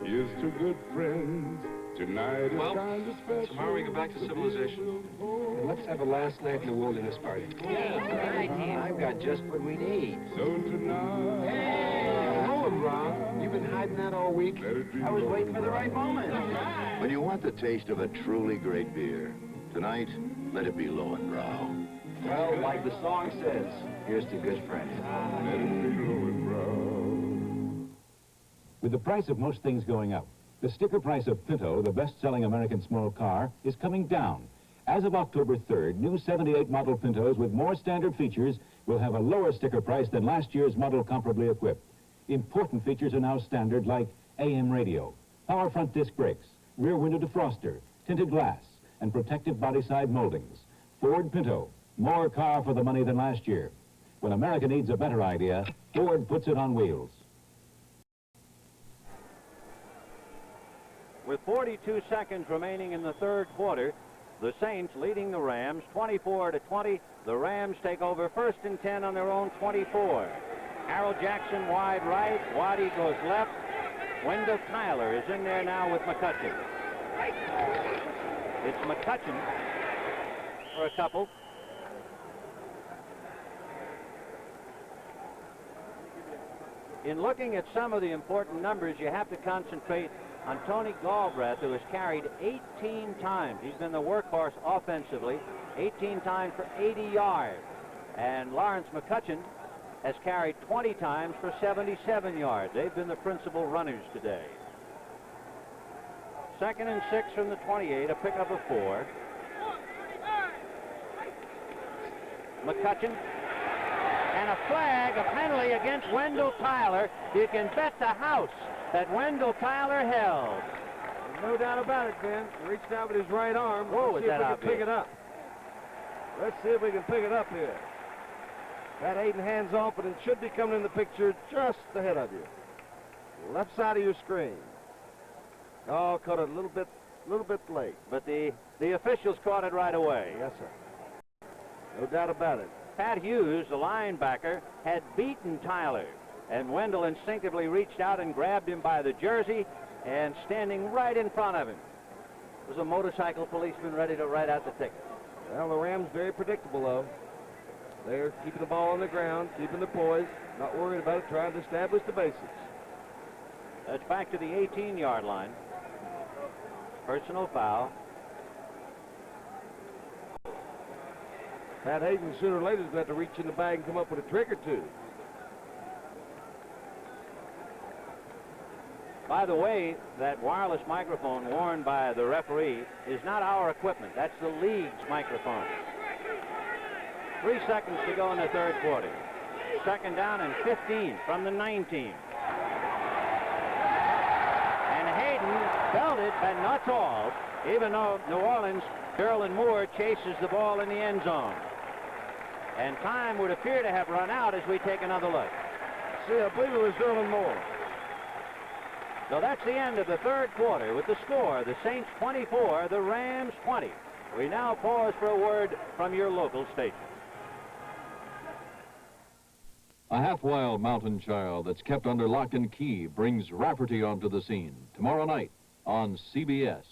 Here's to good friends. Tonight is Well, kind of special. tomorrow we go back to civilization. Let's have a last night in the wilderness party. I've got just what we need. So tonight. Hello, Rob. You've been hiding that all week. I was waiting for the right moment. When you want the taste of a truly great beer, tonight, let it be Lowenbrau. Well, like the song says, here's to good friends. Let it be Lowenbrau. With the price of most things going up, the sticker price of Pinto, the best-selling American small car, is coming down. As of October 3rd, new 78 model Pintos with more standard features will have a lower sticker price than last year's model comparably equipped. Important features are now standard, like AM radio, power front disc brakes, rear window defroster, tinted glass, and protective body side moldings. Ford Pinto, more car for the money than last year. When America needs a better idea, Ford puts it on wheels. With 42 seconds remaining in the third quarter, the Saints leading the Rams 24-20. The Rams take over 1st and 10 on their own 24. Harold Jackson wide right. Waddy goes left. Wendell Tyler is in there now with McCutcheon. It's McCutcheon for a couple. In looking at some of the important numbers, you have to concentrate on Tony Galbraith, who has carried 18 times. He's been the workhorse offensively, 18 times for 80 yards. And Lawrence McCutcheon has carried 20 times for 77 yards. They've been the principal runners today. 2nd and 6 from the 28, a pickup of 4. McCutcheon. And a flag, a penalty against Wendell Tyler. You can bet the house that Wendell Tyler held. No doubt about it, Ben. He reached out with his right arm. Whoa, Let's was see if that we can pick obvious? it up. Let's see if we can pick it up here. That Hayden hands off, but it should be coming in the picture just ahead of you. Left side of your screen. Oh, caught it a little bit late. But the officials caught it right away. Yes, sir. No doubt about it. Pat Hughes, the linebacker, had beaten Tyler. And Wendell instinctively reached out and grabbed him by the jersey, and standing right in front of him was a motorcycle policeman ready to write out the ticket. Well, the Rams very predictable, though. They're keeping the ball on the ground, keeping the poise, not worried about it, trying to establish the basics. That's back to the 18-yard line. Personal foul. Pat Hayden, sooner or later, is going to have to reach in the bag and come up with a trick or two. By the way, that wireless microphone worn by the referee is not our equipment. That's the league's microphone. 3 seconds to go in the third quarter. 2nd down and 15 from the 19. And Hayden belted, but not all, even though New Orleans, Derlin Moore chases the ball in the end zone. And time would appear to have run out as we take another look. See, I believe it was Derlin Moore. So that's the end of the third quarter with the score, the Saints 24, the Rams 20. We now pause for a word from your local station. A half-wild mountain child that's kept under lock and key brings Rafferty onto the scene tomorrow night on CBS.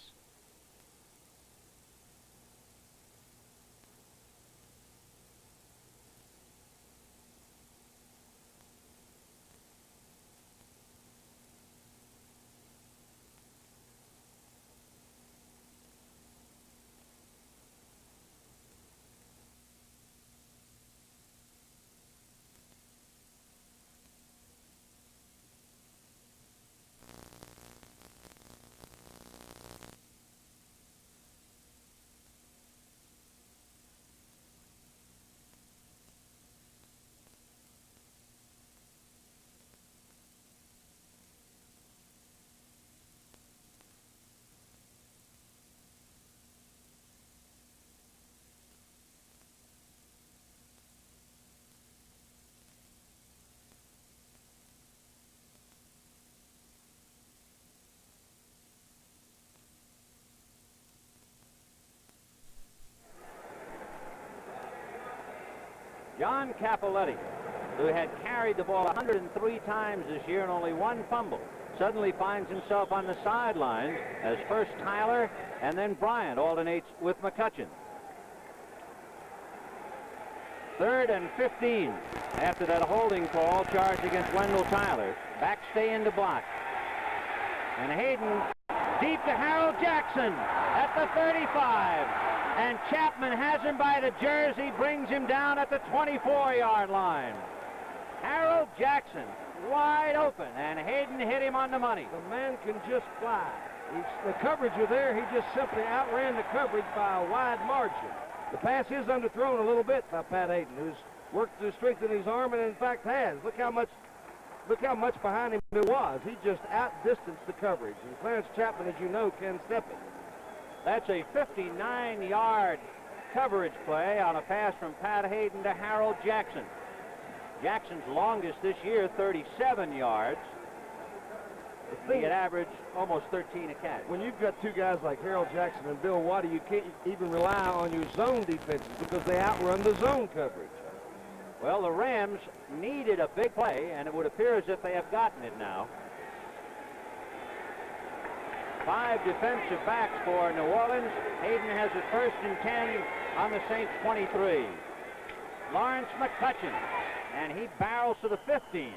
John Capoletti, who had carried the ball 103 times this year and only one fumble, suddenly finds himself on the sidelines as first Tyler and then Bryant alternates with McCutcheon. 3rd and 15 after that holding call charge against Wendell Tyler. Backstay into block. And Hayden deep to Harold Jackson at the 35. And Chapman has him by the jersey, brings him down at the 24-yard line. Harold Jackson wide open, and Hayden hit him on the money. The man can just fly. The coverage was there. He just simply outran the coverage by a wide margin. The pass is underthrown a little bit by Pat Hayden, who's worked to strengthen his arm, and in fact has. Look how much behind him it was. He just outdistanced the coverage. And Clarence Chapman, as you know, can step it. That's a 59-yard coverage play on a pass from Pat Hayden to Harold Jackson. Jackson's longest this year, 37 yards. He had averaged almost 13 a catch. When you've got two guys like Harold Jackson and Bill Waddy, you can't even rely on your zone defenses because they outrun the zone coverage. Well, the Rams needed a big play, and it would appear as if they have gotten it now. 5 defensive backs for New Orleans. Hayden has it 1st and 10 on the Saints 23. Lawrence McCutcheon, and he barrels to the 15.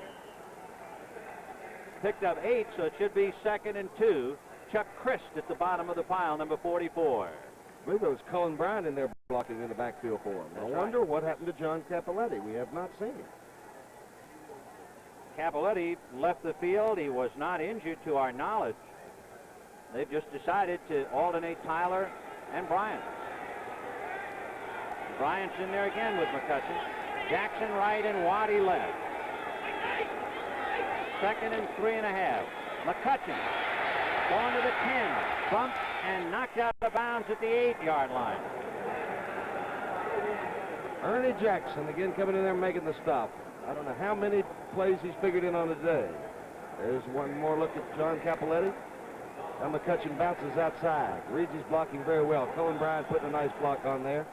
Picked up 8, so it should be 2nd and 2. Chuck Christ at the bottom of the pile, number 44. I believe there was Cullen Bryant in there blocking in the backfield for him. That's I wonder what happened to John Capoletti. We have not seen him. Capoletti left the field. He was not injured to our knowledge. They've just decided to alternate Tyler and Bryant. Bryant's in there again with McCutcheon. Jackson right and Waddy left. 2nd and 3.5. McCutcheon going to the 10. Bumped and knocked out of bounds at the 8-yard line. Ernie Jackson again coming in there making the stop. I don't know how many plays he's figured in on a day. There's one more look at John Capoletti. Now McCutcheon bounces outside. Reads his blocking very well. Cullen Bryant putting a nice block on there.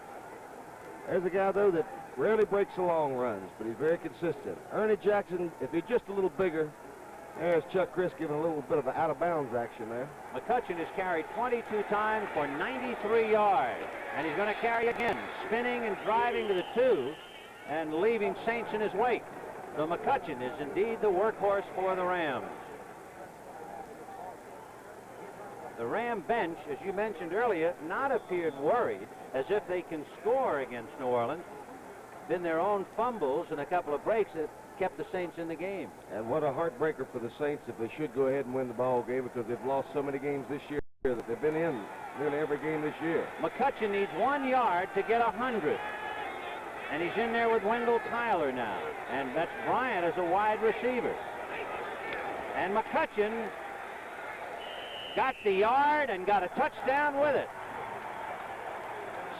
There's a guy, though, that rarely breaks the long runs, but he's very consistent. Ernie Jackson, if he's just a little bigger, there's Chuck Christ giving a little bit of an out-of-bounds action there. McCutcheon has carried 22 times for 93 yards, and he's going to carry again, spinning and driving to the 2 and leaving Saints in his wake. So McCutcheon is indeed the workhorse for the Rams. The Ram bench, as you mentioned earlier, not appeared worried, as if they can score against New Orleans. Been their own fumbles and a couple of breaks that kept the Saints in the game. And what a heartbreaker for the Saints if they should go ahead and win the ball game, because they've lost so many games this year that they've been in nearly every game this year. McCutcheon needs 1 yard to get 100. And he's in there with Wendell Tyler now. And that's Bryant as a wide receiver. And McCutcheon got the yard and got a touchdown with it.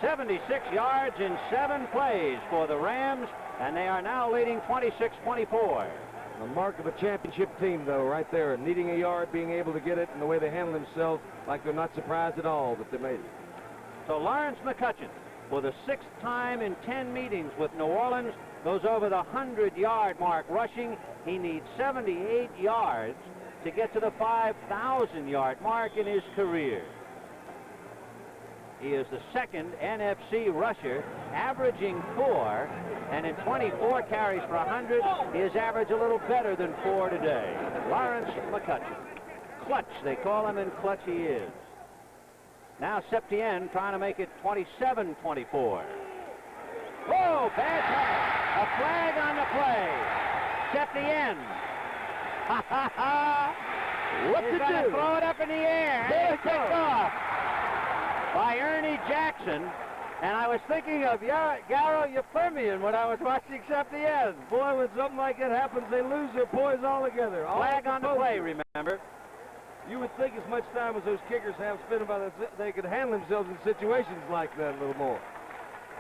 76 yards in 7 plays for the Rams, and they are now leading 26-24. The mark of a championship team, though, right there, needing a yard, being able to get it, and the way they handle themselves, like they're not surprised at all that they made it. So Lawrence McCutcheon, for the 6th time in 10 meetings with New Orleans, goes over the 100-yard mark rushing. He needs 78 yards to get to the 5,000-yard mark in his career. He is the 2nd NFC rusher, averaging 4, and in 24 carries for 100, he has averaged a little better than 4 today. Lawrence McCutcheon. Clutch, they call him, and clutch he is. Now Septien trying to make it 27-24. Oh, bad pass. A flag on the play. Septien. Ha ha ha. What He's going to throw it up in the air. And it's picked off by Ernie Jackson. And I was thinking of Garo Yefremian when I was watching Septien. Boy, when something like that happens, they lose their poise altogether. Flag on the play, remember. You would think as much time as those kickers have spent about it, they could handle themselves in situations like that a little more.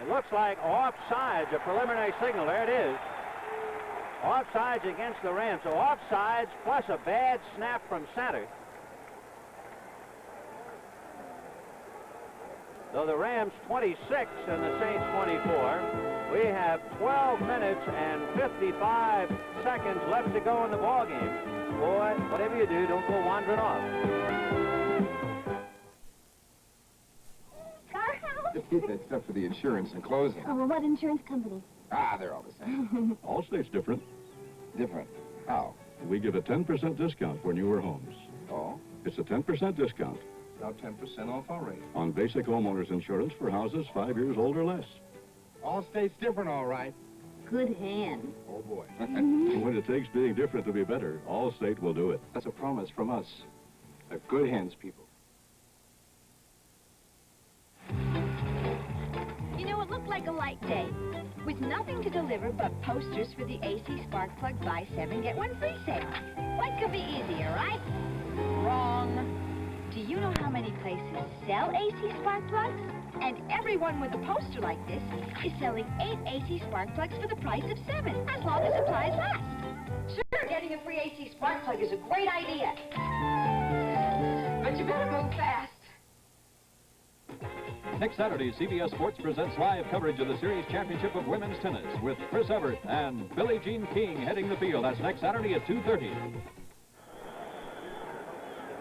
It looks like offsides, a preliminary signal. There it is. Offsides against the Rams. So offsides plus a bad snap from center. So the Rams 26 and the Saints 24. We have 12 minutes and 55 seconds left to go in the ballgame. Boy, whatever you do, don't go wandering off. Except for the insurance and closing. Oh, well, what insurance company? Ah, they're all the same. Allstate's different. Different. How? We give a 10% discount for newer homes. Oh? It's a 10% discount Now 10% off already. on basic homeowners insurance for houses 5 years old or less. Allstate's different, all right. Good hand. Oh, boy. And when it takes being different to be better, Allstate will do it. That's a promise from us. They're good hands, people. You know, it looked like a light day, with nothing to deliver but posters for the AC Spark Plug Buy 7, Get 1 free sale. What could be easier, right? Wrong. Do you know how many places sell AC Spark Plugs? And everyone with a poster like this is selling 8 AC Spark Plugs for the price of 7, as long as supplies last. Sure, getting a free AC Spark Plug is a great idea. But you better move fast. Next Saturday, CBS Sports presents live coverage of the Series Championship of Women's Tennis with Chris Evert and Billie Jean King heading the field. That's next Saturday at 2:30.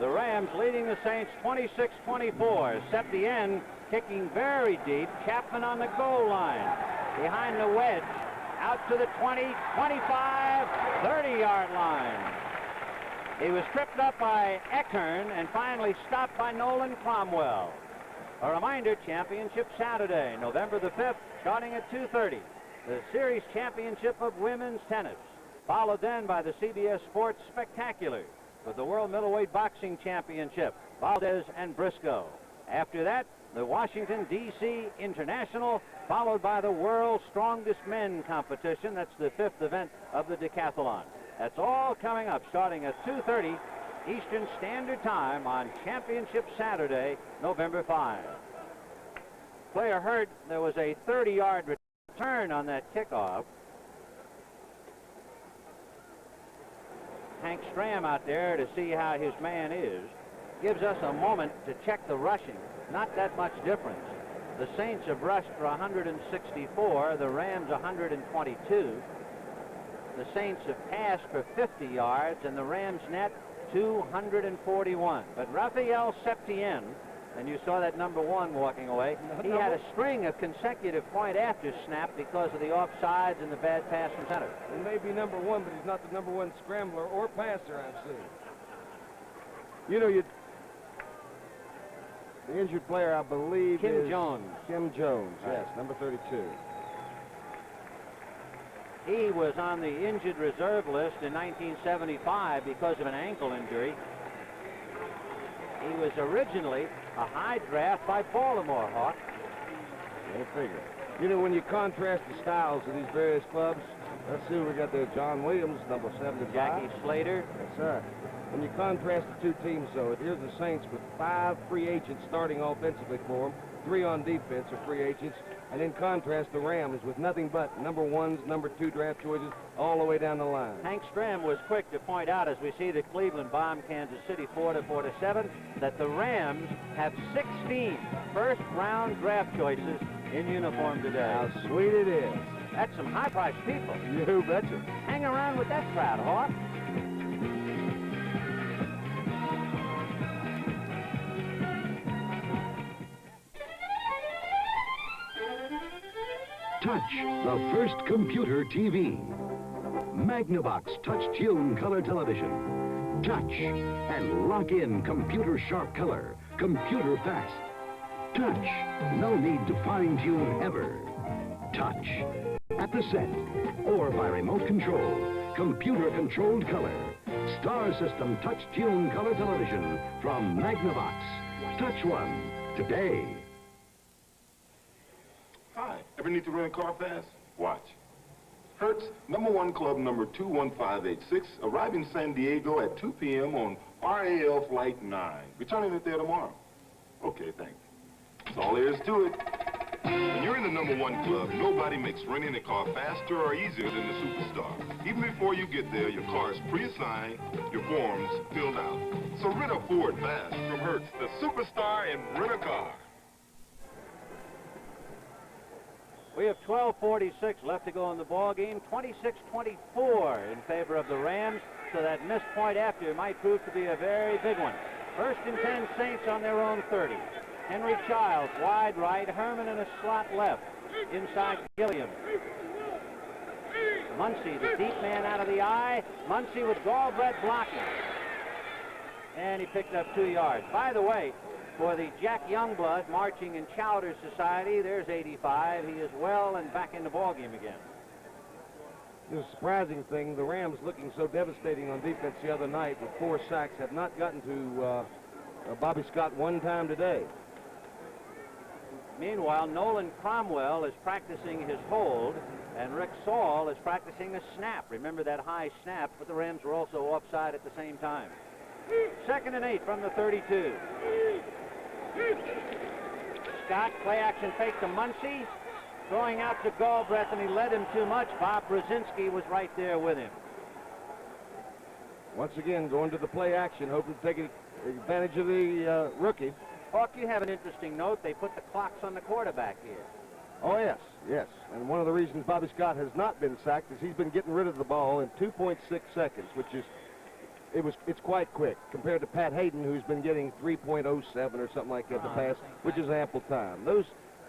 The Rams leading the Saints 26-24. Septien kicking very deep. Chapman on the goal line. Behind the wedge. Out to the 20, 25, 30-yard line. He was tripped up by Eckern and finally stopped by Nolan Cromwell. A reminder, Championship Saturday, November the 5th, starting at 2:30. The Series Championship of Women's Tennis. Followed then by the CBS Sports Spectacular with the World Middleweight Boxing Championship, Valdez and Briscoe. After that, the Washington, D.C. International, followed by the World's Strongest Men competition. That's the 5th event of the decathlon. That's all coming up starting at 2:30 Eastern Standard Time on Championship Saturday, November 5. Player heard there was a 30-yard return on that kickoff. Hank Stram out there to see how his man is. Gives us a moment to check the rushing. Not that much difference. The Saints have rushed for 164, the Rams 122. The Saints have passed for 50 yards, and the Rams net 241. But Raphael Septien, and you saw that number 1 walking away, he had a string of consecutive point after snap because of the offsides and the bad pass from center. He may be number 1, but he's not the number 1 scrambler or passer I've seen. You know, the injured player, I believe, Kim is Jones. Kim Jones, Right. yes, number 32. He was on the injured reserve list in 1975 because of an ankle injury. He was originally a high draft by Baltimore Hawks. Go figure. You know, when you contrast the styles of these various clubs, let's see what we got there. John Williams, number 75. Jackie Slater. Yes, sir. When you contrast the two teams, though, here's the Saints with 5 free agents starting offensively for them, 3 on defense are free agents, and in contrast, the Rams with nothing but number 1s, number 2 draft choices all the way down the line. Hank Stram was quick to point out, as we see the Cleveland bomb Kansas City 4-7, that the Rams have 16 first-round draft choices in uniform today. How sweet it is. That's some high-priced people. You betcha. Hang around with that crowd, Hawk. Touch, the first computer TV. Magnavox Touch Tune Color Television. Touch, and lock in computer sharp color, computer fast. Touch, no need to fine tune ever. Touch, at the set, or by remote control, computer controlled color. Star System Touch Tune Color Television from Magnavox. Touch one today. Hi, ever need to rent a car fast? Watch. Hertz, #1 club number 21586, arriving San Diego at 2 p.m. on RAL Flight 9. Returning it there tomorrow. Okay, thanks. That's all there is to it. When you're in the #1 club, nobody makes renting a car faster or easier than the Superstar. Even before you get there, your car is pre-assigned, your forms filled out. So rent a Ford fast from Hertz, the Superstar in rent-a-car. We have 12:46 left to go in the ball game. 26-24 in favor of the Rams. So that missed point after might prove to be a very big one. 1st and 10 Saints on their own 30. Henry Childs wide right. Herman in a slot left. Inside Gilliam. Muncie, the deep man out of the eye. Muncie with Galbraith blocking. And he picked up 2 yards. By the way, for the Jack Youngblood marching in Chowder Society, there's 85. He is well and back in the ballgame again. The surprising thing, the Rams looking so devastating on defense the other night with 4 sacks have not gotten to Bobby Scott one time today. Meanwhile, Nolan Cromwell is practicing his hold, and Rick Saul is practicing a snap. Remember that high snap, but the Rams were also offside at the same time. 2nd and 8 from the 32. Scott, play action fake to Muncie. Throwing out to Galbraith, and he led him too much. Bob Brzezinski was right there with him. Once again, going to the play action, hoping to take advantage of the rookie. Hawk, you have an interesting note. They put the clocks on the quarterback here. Oh, yes, yes. And one of the reasons Bobby Scott has not been sacked is he's been getting rid of the ball in 2.6 seconds, which is, it's quite quick compared to Pat Hayden, who's been getting 3.07 or something like that to pass, which is ample time.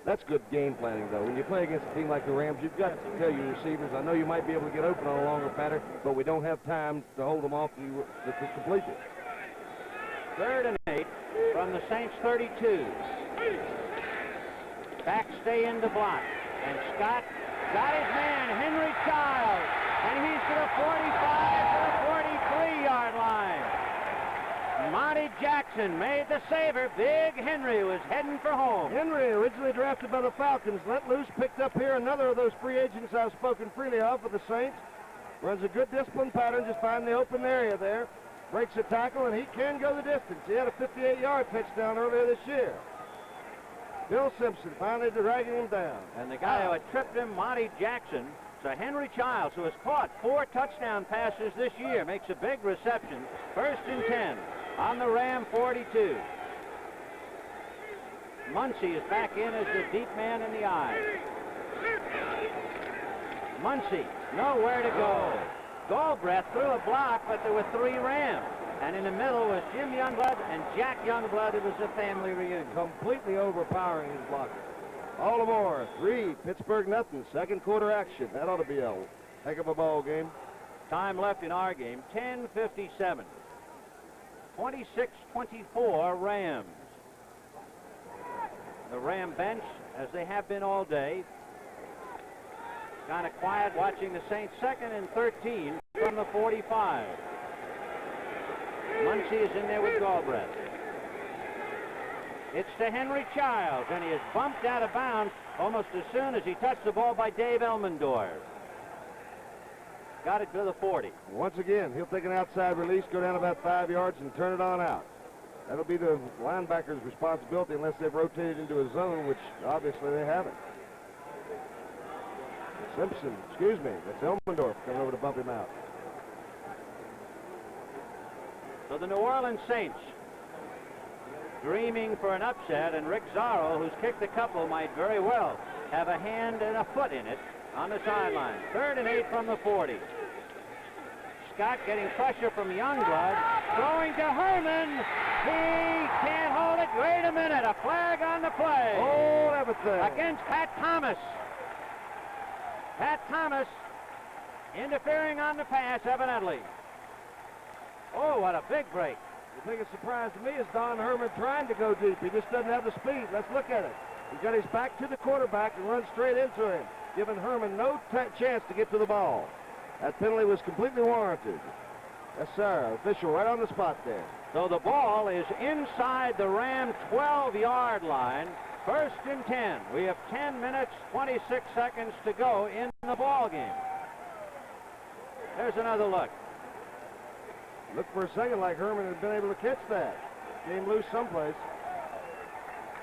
That's good game planning, though. When you play against a team like the Rams, you've got to tell your receivers, I know you might be able to get open on a longer pattern, but we don't have time to hold them off to complete it. 3rd and 8 from the Saints 32. Back stay in the block. And Scott got his man, Henry Childs. And he's to the 45 to the 43-yard line. Monty Jackson made the saver. Big Henry was heading for home. Henry, originally drafted by the Falcons, let loose, picked up here another of those free agents I've spoken freely of for the Saints. Runs a good discipline pattern, just find the open area there. Breaks a tackle, and he can go the distance. He had a 58-yard touchdown earlier this year. Bill Simpson finally dragging him down. And the guy who had tripped him, Monty Jackson, so Henry Childs, who has caught 4 touchdown passes this year, makes a big reception. 1st and 10 on the Ram 42. Muncie is back in as the deep man in the eye. Muncie, nowhere to go. Galbraith threw a block, but there were 3 Rams. And in the middle was Jim Youngblood and Jack Youngblood. It was a family reunion. Completely overpowering his blocker. Baltimore 3, Pittsburgh nothing. 2nd quarter action. That ought to be a heck of a ball game. Time left in our game, 10:57. 26-24 Rams. The Ram bench, as they have been all day, kind of quiet watching the Saints. 2nd and 13 from the 45. Muncie is in there with Galbraith. It's to Henry Childs, and he is bumped out of bounds almost as soon as he touched the ball by Dave Elmendorf. Got it to the 40. Once again, he'll take an outside release, go down about 5 yards, and turn it on out. That'll be the linebacker's responsibility unless they've rotated into a zone, which obviously they haven't. Simpson, excuse me, that's Elmendorf coming over to bump him out. So the New Orleans Saints dreaming for an upset, and Rick Zorro, who's kicked a couple, might very well have a hand and a foot in it on the sideline. 3rd and 8 from the 40. Scott getting pressure from Youngblood, throwing to Herman. He can't hold it. Wait a minute, a flag on the play. Hold everything. Against Pat Thomas. Pat Thomas interfering on the pass, evidently. Oh, what a big break. The biggest surprise to me is Don Herman trying to go deep. He just doesn't have the speed. Let's look at it. He got his back to the quarterback and runs straight into him, giving Herman no chance to get to the ball. That penalty was completely warranted. Yes, sir. Official right on the spot there. So the ball is inside the Ram 12-yard line. 1st and 10. We have 10 minutes, 26 seconds to go in the ball game. There's another look. Looked for a second like Herman had been able to catch that. Came loose someplace.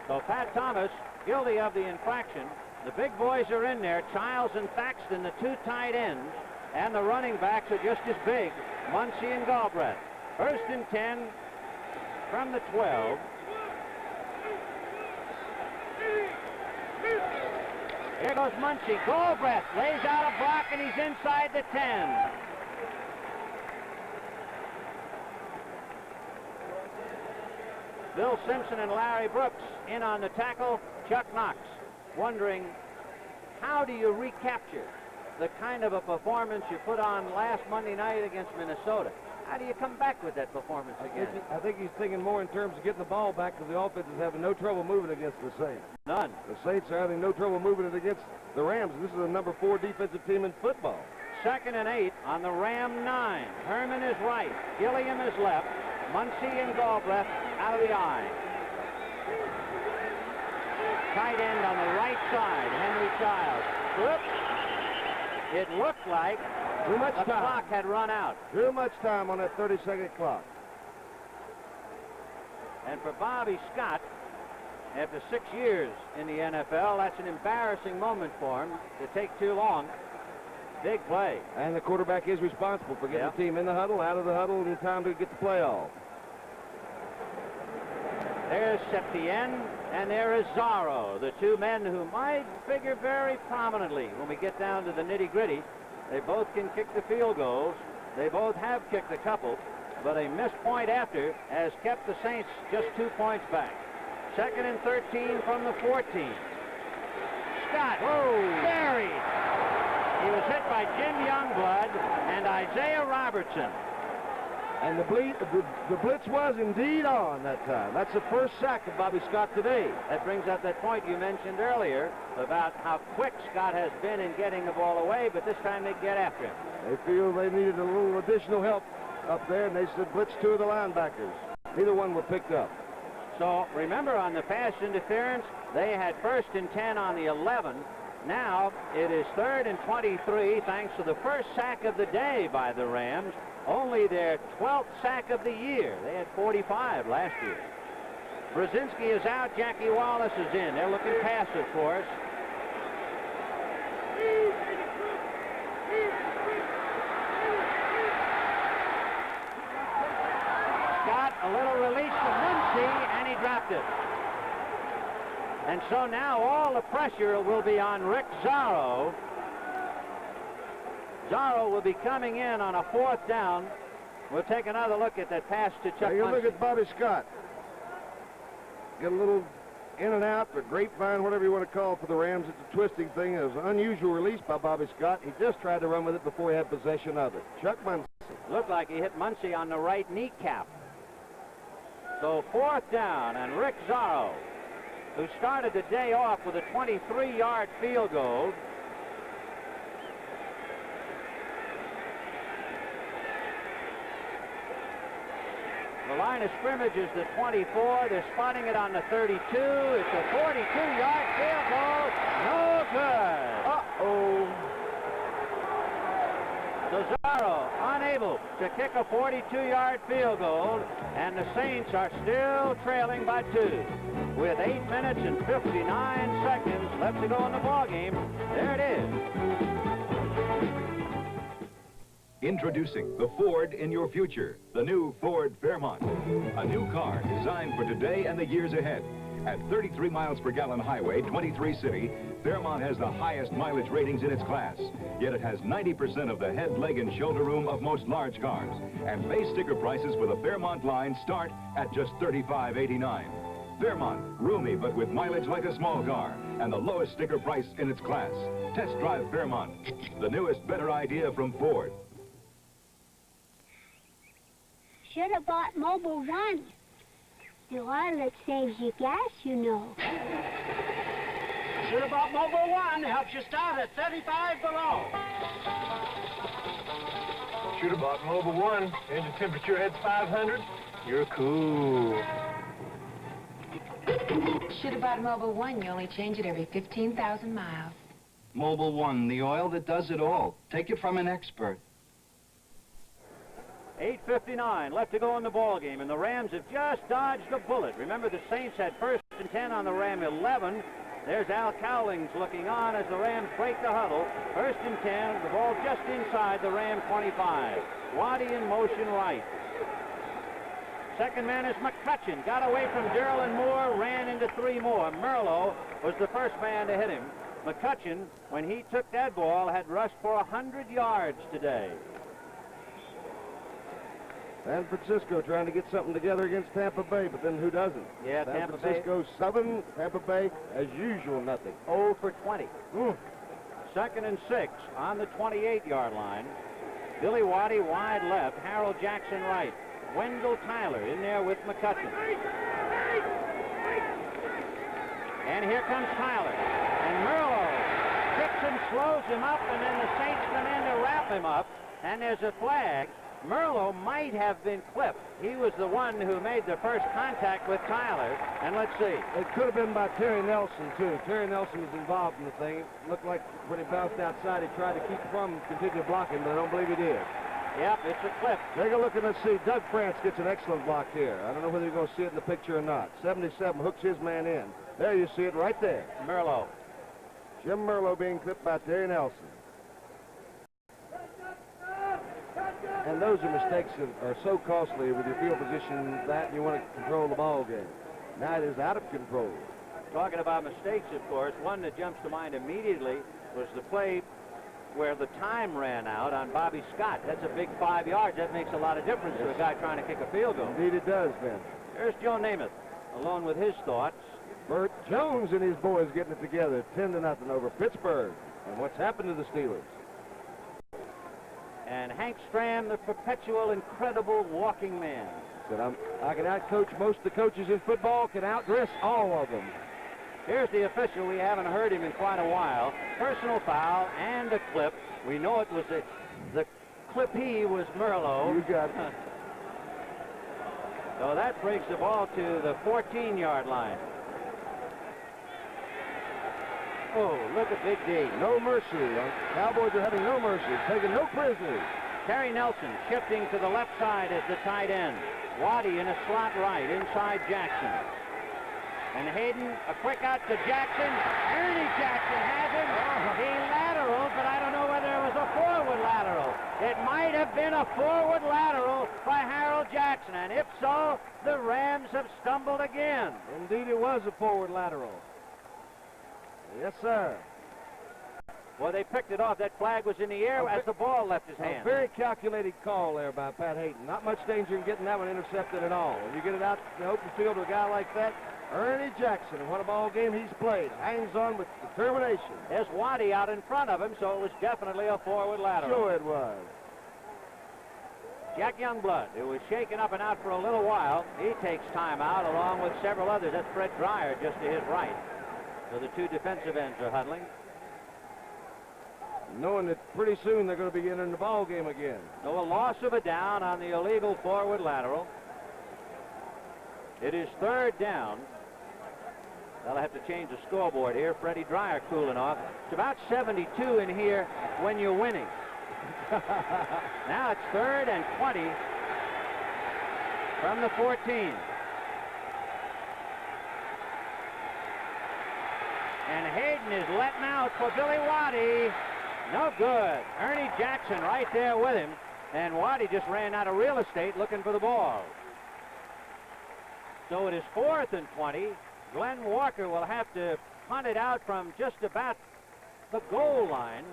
So Pat Thomas, guilty of the infraction. The big boys are in there. Childs and Thaxton, the 2 tight ends. And the running backs are just as big, Muncie and Galbraith. 1st and 10 from the 12. Here goes Muncy. Goldbreath lays out a block, and he's inside the 10. Bill Simpson and Larry Brooks in on the tackle. Chuck Knox wondering, how do you recapture the kind of a performance you put on last Monday night against Minnesota? How do you come back with that performance again? I think he's thinking more in terms of getting the ball back, because the offense is having no trouble moving against the Saints. None. The Saints are having no trouble moving it against the Rams. This is the number 4 defensive team in football. 2nd and 8 on the Ram 9. Herman is right. Gilliam is left. Muncy and Galbraith out of the eye. Tight end on the right side, Henry Childs. Whoops. It looked like too much the time. Clock had run out. Too much time on that 30-second clock. And for Bobby Scott, after 6 years in the NFL, that's an embarrassing moment for him to take too long. Big play. And the quarterback is responsible for getting the team in the huddle, out of the huddle, in time to get the play off. There's Septien, and there is Zorro, the two men who might figure very prominently when we get down to the nitty-gritty. They both can kick the field goals. They both have kicked a couple, but a missed point after has kept the Saints just 2 points back. 2nd and 13 from the 14. Scott, buried. He was hit by Jim Youngblood and Isaiah Robertson. And the blitz was indeed on that time. That's the first sack of Bobby Scott today. That brings up that point you mentioned earlier about how quick Scott has been in getting the ball away, but this time they get after him. They feel they needed a little additional help up there, and they said blitz 2 of the linebackers. Neither one were picked up. So remember, on the pass interference, they had 1st and 10 on the 11. Now it is 3rd and 23 thanks to the first sack of the day by the Rams. Only their 12th sack of the year. They had 45 last year. Brzezinski is out. Jackie Wallace is in. They're looking passive for us. Scott, a little release from Muncy, and he dropped it. And so now all the pressure will be on Rick Zorro. Zorro will be coming in on a 4th down. We'll take another look at that pass to Chuck You Muncy. look at Bobby Scott. Get a little in and out, but grapevine, whatever you want to call it for the Rams. It's a twisting thing. It was an unusual release by Bobby Scott. He just tried to run with it before he had possession of it. Chuck Muncy. Looked like he hit Muncy on the right kneecap. So 4th down, and Rick Zorro, who started the day off with a 23-yard field goal, the line of scrimmage is the 24. They're spotting it on the 32. It's a 42-yard field goal. No good. Uh-oh. Zorro unable to kick a 42-yard field goal, and the Saints are still trailing by 2. With 8 minutes and 59 seconds left to go in the ballgame, there it is. Introducing the Ford in your future, the new Ford Fairmont. A new car designed for today and the years ahead. At 33 miles per gallon highway, 23 city, Fairmont has the highest mileage ratings in its class. Yet it has 90% of the head, leg, and shoulder room of most large cars. And base sticker prices for the Fairmont line start at just $35.89. Fairmont, roomy but with mileage like a small car, and the lowest sticker price in its class. Test drive Fairmont, the newest, better idea from Ford. Should have bought Mobil 1. The oil that saves you gas, you know. Should have bought Mobil 1. Helps you start at 35 below. Should have bought Mobil 1. Engine temperature at 500. You're cool. Should have bought Mobil 1. You only change it every 15,000 miles. Mobil 1, the oil that does it all. Take it from an expert. 8:59 left to go in the ballgame, and the Rams have just dodged a bullet. Remember, the Saints had 1st and 10 on the Ram 11. There's Al Cowlings looking on as the Rams break the huddle. 1st and 10, the ball just inside the Ram 25. Waddy in motion right. Second man is McCutcheon. Got away from Derlin Moore, ran into 3 more. Merlo was the first man to hit him. McCutcheon, when he took that ball, had rushed for 100 yards today. San Francisco trying to get something together against Tampa Bay, but then who doesn't? Yeah, San Tampa Bay. Francisco 7, Tampa Bay, as usual, nothing. 0 for 20. Second and 6 on the 28-yard line. Billy Waddy wide left, Harold Jackson right. Wendell Tyler in there with McCutcheon. And here comes Tyler. And Merlo tricks and slows him up, and then the Saints come in to wrap him up. And there's a flag. Merlo might have been clipped. He was the one who made the first contact with Tyler. And let's see. It could have been by Terry Nelson, too. Terry Nelson was involved in the thing. It looked like when he bounced outside, he tried to keep from continue blocking, but I don't believe he did. Yep, it's a clip. Take a look and let's see. Doug France gets an excellent block here. I don't know whether you're going to see it in the picture or not. 77 hooks his man in. There you see it right there. Merlo. Jim Merlo being clipped by Terry Nelson. And those are mistakes that are so costly with your field position that you want to control the ball game. Now it is out of control. Talking about mistakes, of course, one that jumps to mind immediately was the play where the time ran out on Bobby Scott. That's a big 5 yards. That makes a lot of difference to a guy trying to kick a field goal. Indeed it does, Ben. Here's Joe Namath, alone with his thoughts. Bert Jones and his boys getting it together, 10-0 over Pittsburgh. And what's happened to the Steelers? And Hank Stram, the perpetual, incredible walking man. Said, I can outcoach most of the coaches in football, can outdress all of them. Here's the official. We haven't heard him in quite a while. Personal foul and a clip. We know it was the clippee was Merlo. You got it. So that brings the ball to the 14-yard line. Oh, look at Big D. No mercy. Cowboys are having no mercy, taking no prisoners. Terry Nelson shifting to the left side as the tight end. Waddy in a slot right, inside Jackson. And Hayden, a quick out to Jackson. Ernie Jackson has him. He lateraled, but I don't know whether it was a forward lateral. It might have been a forward lateral by Harold Jackson, and if so, the Rams have stumbled again. Indeed, it was a forward lateral. Yes, sir. Well, they picked it off. That flag was in the air as the ball left his hand. A very calculated call there by Pat Hayden. Not much danger in getting that one intercepted at all. When you get it out in the open field to a guy like that, Ernie Jackson, what a ball game he's played, hangs on with determination. There's Waddy out in front of him, so it was definitely a forward lateral. Sure it was. Jack Youngblood, who was shaken up and out for a little while, he takes time out along with several others. That's Fred Dreyer just to his right. So the two defensive ends are huddling. Knowing that pretty soon they're going to be entering the ball game again. So a loss of a down on the illegal forward lateral. It is third down. They'll have to change the scoreboard here. Freddie Dreyer cooling off. It's about 72 in here when you're winning. Now it's 3rd and 20 from the 14. And Hayden is letting out for Billy Waddy. No good. Ernie Jackson right there with him. And Waddy just ran out of real estate looking for the ball. So it is 4th and 20. Glenn Walker will have to punt it out from just about the goal line.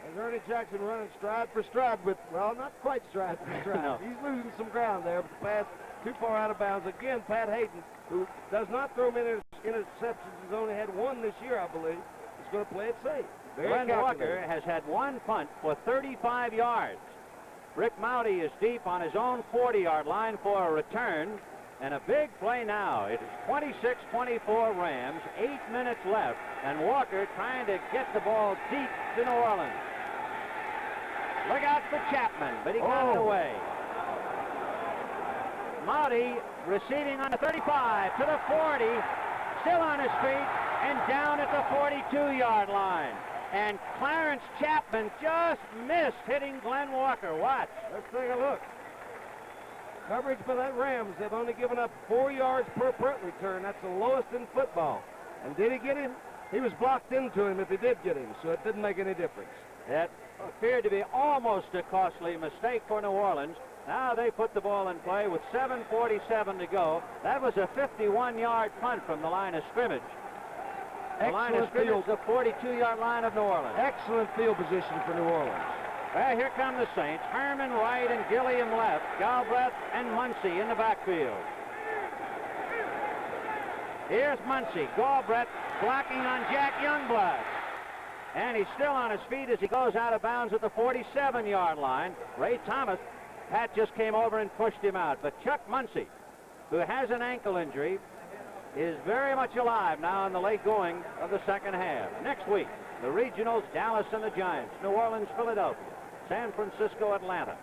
And Ernie Jackson running stride for stride with, well, not quite stride for stride. No. He's losing some ground there, but the pass too far out of bounds. Again, Pat Hayden, who does not throw many interceptions, has only had one this year, I believe, is going to play it safe. Glenn Walker has had one punt for 35 yards. Rick Mouty is deep on his own 40-yard line for a return. And a big play now. It is 26-24 Rams, 8 minutes left. And Walker trying to get the ball deep to New Orleans. Look out for Chapman, but he got it away. Mouty receiving on the 35 to the 40, still on his feet, and down at the 42-yard line. And Clarence Chapman just missed hitting Glenn Walker. Watch. Let's take a look. Coverage by that Rams, they've only given up 4 yards per punt return. That's the lowest in football. And did he get him? He was blocked into him if he did get him, so it didn't make any difference. That appeared to be almost a costly mistake for New Orleans. Now they put the ball in play with 7:47 to go. That was a 51-yard punt from the line of scrimmage. The line of scrimmage, the 42-yard line of New Orleans. Excellent field position for New Orleans. Well, here come the Saints. Herman right and Gilliam left. Galbraith and Muncy in the backfield. Here's Muncy. Galbraith blocking on Jack Youngblood. And he's still on his feet as he goes out of bounds at the 47-yard line. Ray Thomas, Pat just came over and pushed him out. But Chuck Muncy, who has an ankle injury, is very much alive now in the late going of the second half. Next week, the regionals, Dallas and the Giants, New Orleans, Philadelphia, San Francisco, Atlanta,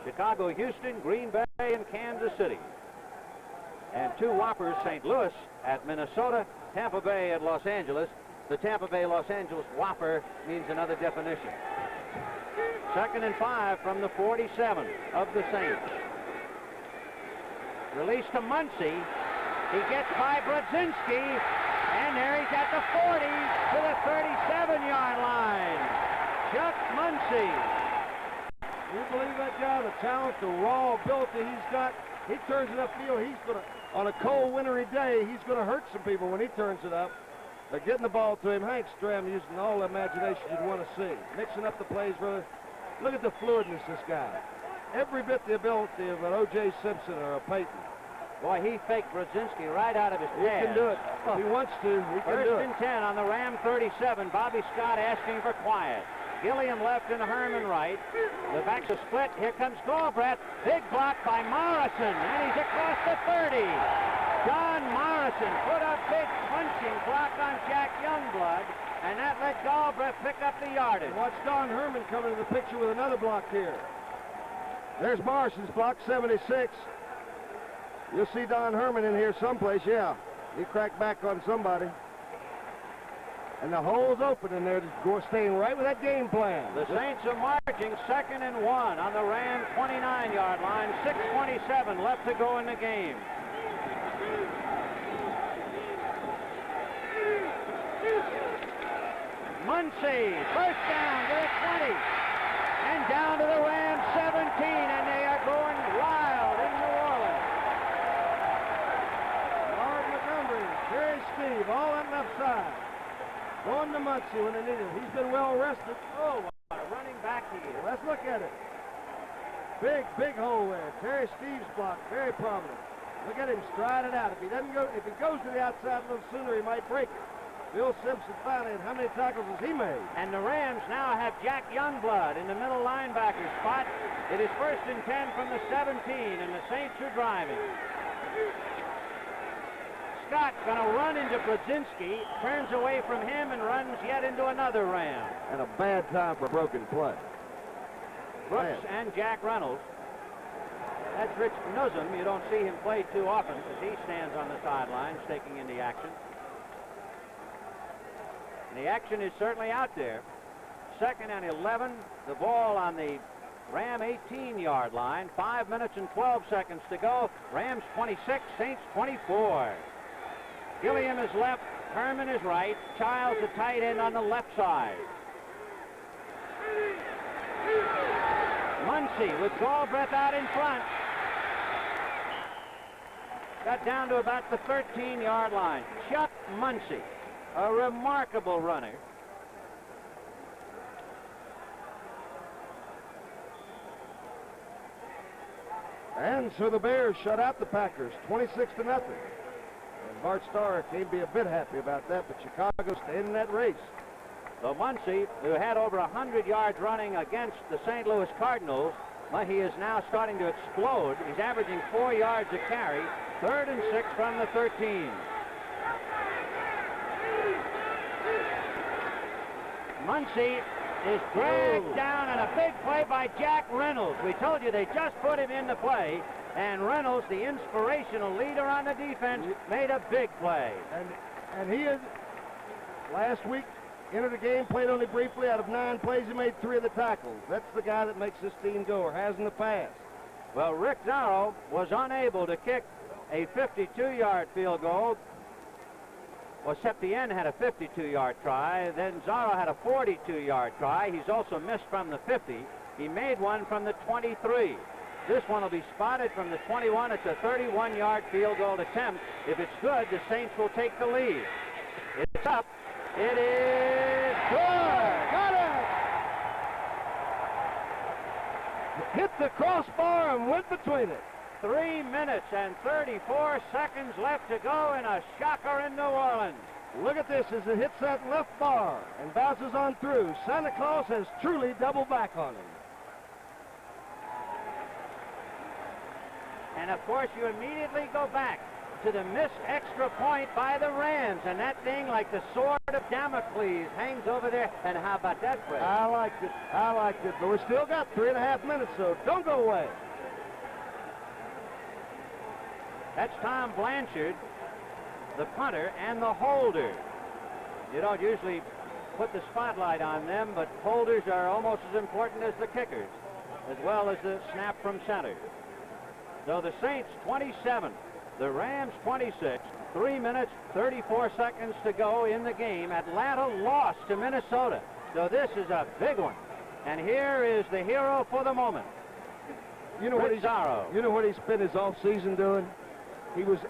Chicago, Houston, Green Bay, and Kansas City. And two whoppers, St. Louis at Minnesota, Tampa Bay at Los Angeles. The Tampa Bay-Los Angeles whopper means another definition. 2nd and 5 from the 47 of the Saints. Release to Muncy. He gets by Brodzinski, and there he's at the 40 to the 37-yard line. Chuck Muncy. You believe that guy, the talent, the raw ability he's got? He turns it upfield. He's going to, on a cold, wintry day, he's going to hurt some people when he turns it up. They're getting the ball to him. Hank Stram using all the imagination you'd want to see. Mixing up the plays, brother. Look at the fluidness this guy. Every bit the ability of an O.J. Simpson or a Peyton. Boy, he faked Brodzinski right out of his pads. He can do it. If he wants to, he can do it. 1st and 10 on the Ram 37. Bobby Scott asking for quiet. Gilliam left and Herman right. The backs are split. Here comes Galbraith. Big block by Morrison, and he's across the 30. John Morrison put a big punching block on Jack Youngblood, and that let Galbraith pick up the yardage. Watch Don Herman come into the picture with another block here. There's Morrison's block, 76. You'll see Don Herman in here someplace, yeah. He cracked back on somebody. And the hole's open in there, just staying right with that game plan. The Saints are marching 2nd and 1 on the Ram 29-yard line. 6:27 left to go in the game. Muncy, first down to the 20. And down to the Ram 17, and they are going wild in New Orleans. Lord Montgomery, Jerry Steve, all that left side. Going to Muncy when they need him. He's been well rested. Oh, what a running back he is. Let's look at it. Big hole there. Terry Steve's block, very prominent. Look at him stride it out. If he goes to the outside a little sooner, he might break it. Bill Simpson finally, and how many tackles has he made? And the Rams now have Jack Youngblood in the middle linebacker spot. It is 1st and 10 from the 17, and the Saints are driving. Scott going to run into Brodzinski, turns away from him and runs yet into another Ram. And a bad time for a broken play. Brooks and Jack Reynolds. That's Rich Nuzum. You don't see him play too often as he stands on the sidelines taking in the action. And the action is certainly out there. 2nd and 11. The ball on the Ram 18-yard line. 5 minutes and 12 seconds to go. Rams 26, Saints 24. Gilliam is left, Herman is right. Childs, the tight end, on the left side. Muncy with Galbraith out in front. Got down to about the 13-yard line. Chuck Muncy, a remarkable runner. And so the Bears shut out the Packers, 26-0. And Bart Starr can't be a bit happy about that, but Chicago stayed in that race. So Muncy, who had over 100 yards running against the St. Louis Cardinals, well, he is now starting to explode. He's averaging 4 yards a carry. 3rd and 6 from the 13. Muncy is dragged down, and a big play by Jack Reynolds. We told you they just put him in the play, and Reynolds, the inspirational leader on the defense, made a big play. And he is, last week, entered the game, played only briefly. Out of 9 plays, he made 3 of the tackles. That's the guy that makes this team go, or has in the past. Well, Rick Zorro was unable to kick a 52-yard field goal. Well, Septien had a 52-yard try. Then Zorro had a 42-yard try. He's also missed from the 50. He made one from the 23. This one will be spotted from the 21. It's a 31-yard field goal attempt. If it's good, the Saints will take the lead. It's up. It is good. Got it! Hit the crossbar and went between it. 3 minutes and 34 seconds left to go in a shocker in New Orleans. Look at this as it hits that left bar and bounces on through. Santa Claus has truly doubled back on him. And, of course, you immediately go back to the missed extra point by the Rams. And that thing, like the sword of Damocles, hangs over there. And how about that, Fred? I liked it. I liked it. But we still got 3.5 minutes, so don't go away. That's Tom Blanchard, the punter, and the holder. You don't usually put the spotlight on them, but holders are almost as important as the kickers, as well as the snap from center. So the Saints 27, the Rams 26, 3 minutes, 34 seconds to go in the game. Atlanta lost to Minnesota. So this is a big one. And here is the hero for the moment. You know what Rizzaro. You know what he spent his off season doing? He was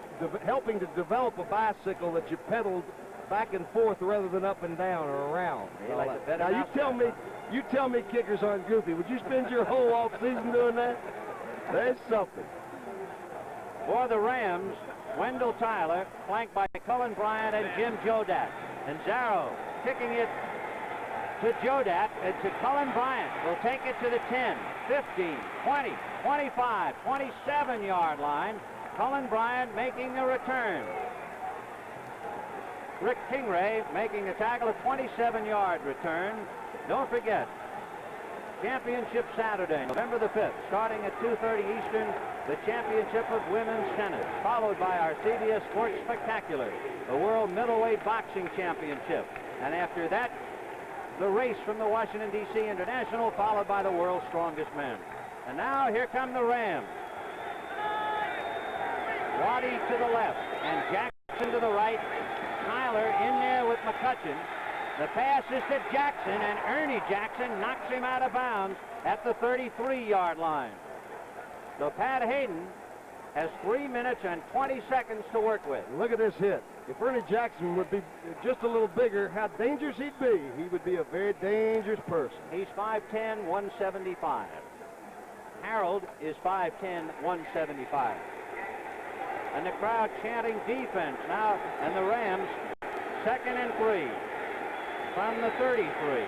helping to develop a bicycle that you pedaled back and forth rather than up and down or around. Now you tell me kickers aren't goofy. Would you spend your whole off season doing that? There's something. For the Rams, Wendell Tyler, flanked by Cullen Bryant and Jim Jodat. And Zarrow kicking it to Jodat and to Cullen Bryant. Will take it to the 10, 15, 20, 25, 27-yard line. Cullen Bryant making the return. Rick Kingray making the tackle, a 27-yard return. Don't forget, Championship Saturday, November the 5th, starting at 2:30 Eastern, the Championship of Women's Tennis, followed by our CBS Sports Spectacular, the World Middleweight Boxing Championship. And after that, the race from the Washington, D.C. International, followed by the World's Strongest Men. And now here come the Rams. Waddy to the left and Jackson to the right. Tyler in there with McCutcheon. The pass is to Jackson, and Ernie Jackson knocks him out of bounds at the 33-yard line. So Pat Hayden has 3 minutes and 20 seconds to work with. Look at this hit. If Ernie Jackson would be just a little bigger, how dangerous he'd be. He would be a very dangerous person. He's 5'10", 175. Harold is 5'10", 175. And the crowd chanting defense now, and the Rams 2nd and 3 from the 33.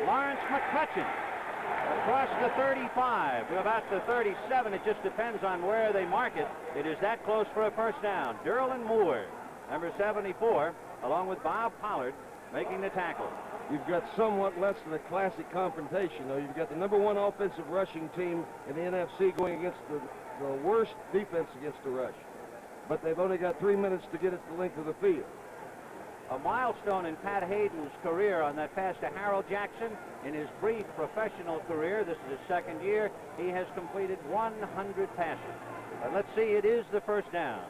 Lawrence McCutcheon across the 35 to about the 37. It just depends on where they mark it. It is that close for a first down. Derlin Moore, number 74, along with Bob Pollard, making the tackle. You've got somewhat less than a classic confrontation, though. You've got the #1 offensive rushing team in the NFC going against the worst defense against the rush. But they've only got 3 minutes to get it the length of the field. A milestone in Pat Hayden's career on that pass to Harold Jackson. In his brief professional career, this is his 2nd year, he has completed 100 passes. But let's see, it is the first down.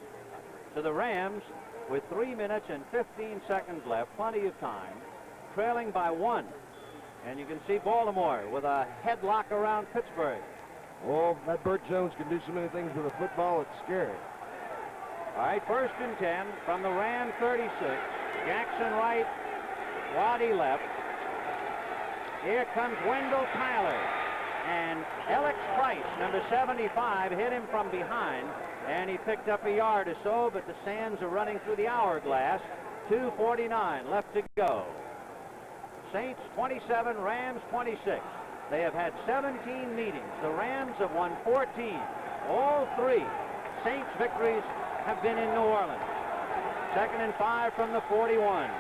So the Rams, with 3 minutes and 15 seconds left, plenty of time, trailing by 1. And you can see Baltimore with a headlock around Pittsburgh. Oh, that Burt Jones can do so many things with a football, it's scary. All right, 1st and 10 from the Ram 36. Jackson right, Waddy left. Here comes Wendell Tyler. And Alex Price, number 75, hit him from behind. And he picked up a yard or so, but the sands are running through the hourglass. 2:49 left to go. Saints 27, Rams 26. They have had 17 meetings. The Rams have won 14. All 3 Saints victories have been in New Orleans. 2nd and 5 from the 41.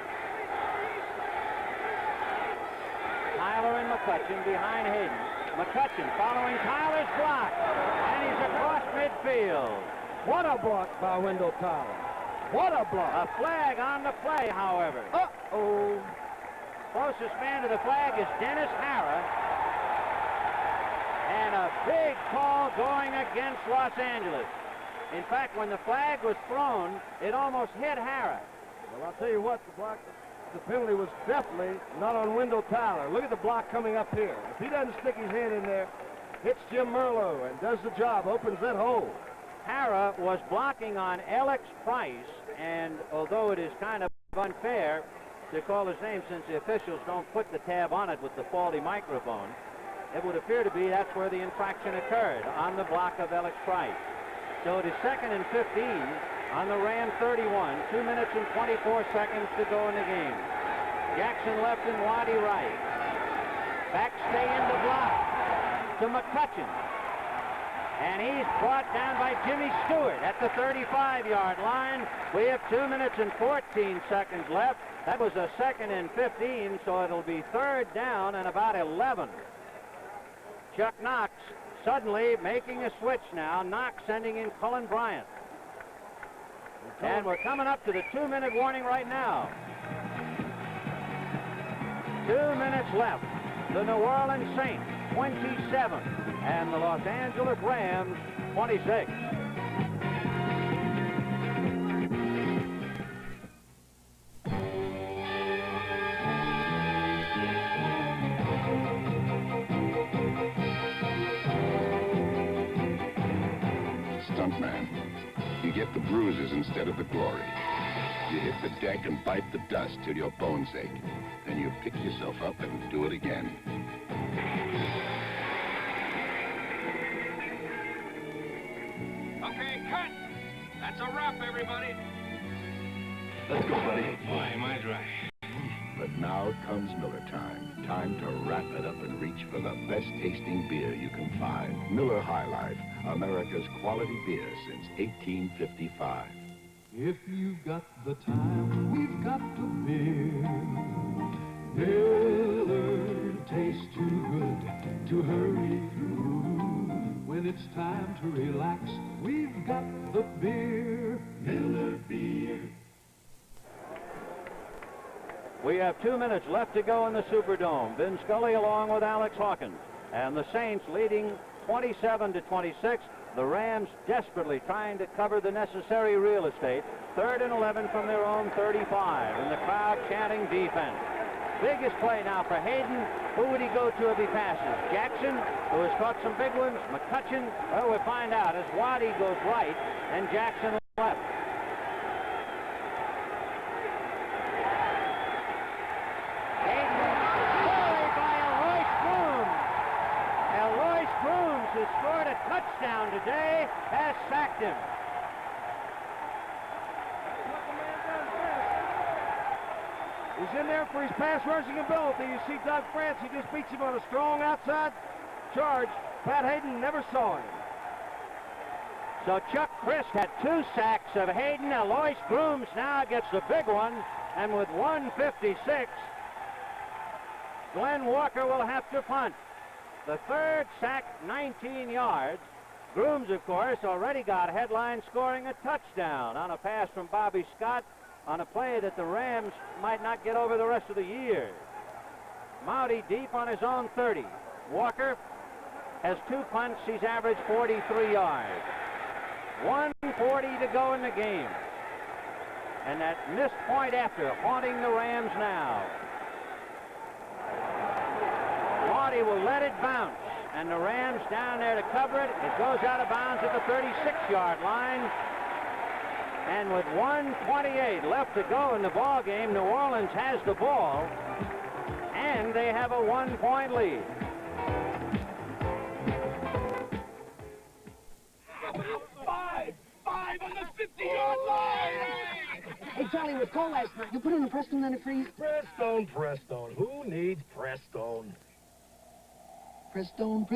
Tyler and McCutcheon behind Hayden. McCutcheon following Tyler's block. And he's across midfield. What a block by Wendell Tyler. What a block. A flag on the play, however. Uh-oh. Closest man to the flag is Dennis Hara. And a big call going against Los Angeles. In fact, when the flag was thrown, it almost hit Hara. Well, I'll tell you what, the penalty was definitely not on Wendell Tyler. Look at the block coming up here. If he doesn't stick his hand in there, hits Jim Merlo and does the job, opens that hole. Hara was blocking on Alex Price, and although it is kind of unfair to call his name since the officials don't put the tab on it with the faulty microphone, it would appear to be that's where the infraction occurred, on the block of Alex Price. So it is 2nd and 15 on the Ram 31, 2 minutes and 24 seconds to go in the game. Jackson left and Waddy right. Backstay in the block to McCutcheon. And he's brought down by Jimmy Stewart at the 35-yard line. We have 2 minutes and 14 seconds left. That was a 2nd and 15, so it'll be 3rd down and about 11. Chuck Knox suddenly making a switch now. Knox sending in Cullen Bryant. And we're coming up to the 2-minute warning right now. 2 minutes left. The New Orleans Saints, 27, and the Los Angeles Rams, 26. Stuntman, you get the bruises instead of the glory. You hit the deck and bite the dust till your bones ache. Then you pick yourself up and do it again. Okay, cut! That's a wrap, everybody. Let's go, buddy. Boy, am I dry. But now comes Miller time. Time to wrap it up and reach for the best tasting beer you can find. Miller High Life, America's quality beer since 1855. If you've got the time, we've got the beer. Miller tastes too good to hurry through. When it's time to relax, we've got the beer. Miller beer. We have 2 minutes left to go in the Superdome. Vin Scully along with Alex Hawkins. And the Saints leading 27-26. The Rams desperately trying to cover the necessary real estate. 3rd and 11 from their own 35. And the crowd chanting defense. Biggest play now for Hayden. Who would he go to if he passes? Jackson, who has caught some big ones. McCutcheon, well, we'll find out as Waddy goes right and Jackson left. Who scored a touchdown today, has sacked him. He's in there for his pass rushing ability. You see Doug France, he just beats him on a strong outside charge. Pat Hayden never saw him. So Chuck Frisk had 2 sacks of Hayden. Alois Grooms now gets the big one, and with 1:56, Glenn Walker will have to punt. The 3rd sack, 19 yards. Grooms, of course, already got headline scoring a touchdown on a pass from Bobby Scott on a play that the Rams might not get over the rest of the year. Mouty deep on his own 30. Walker has 2 punts. He's averaged 43 yards. 1:40 to go in the game. And that missed point after haunting the Rams now. Waddy will let it bounce, and the Rams down there to cover it. It goes out of bounds at the 36-yard line. And with 1:28 left to go in the ball game, New Orleans has the ball, and they have a 1-point lead. Five on the 50-yard line! Hey, Charlie, what call last night? You put in a Prestone antifreeze? Prestone. Who needs Prestone? Prestone?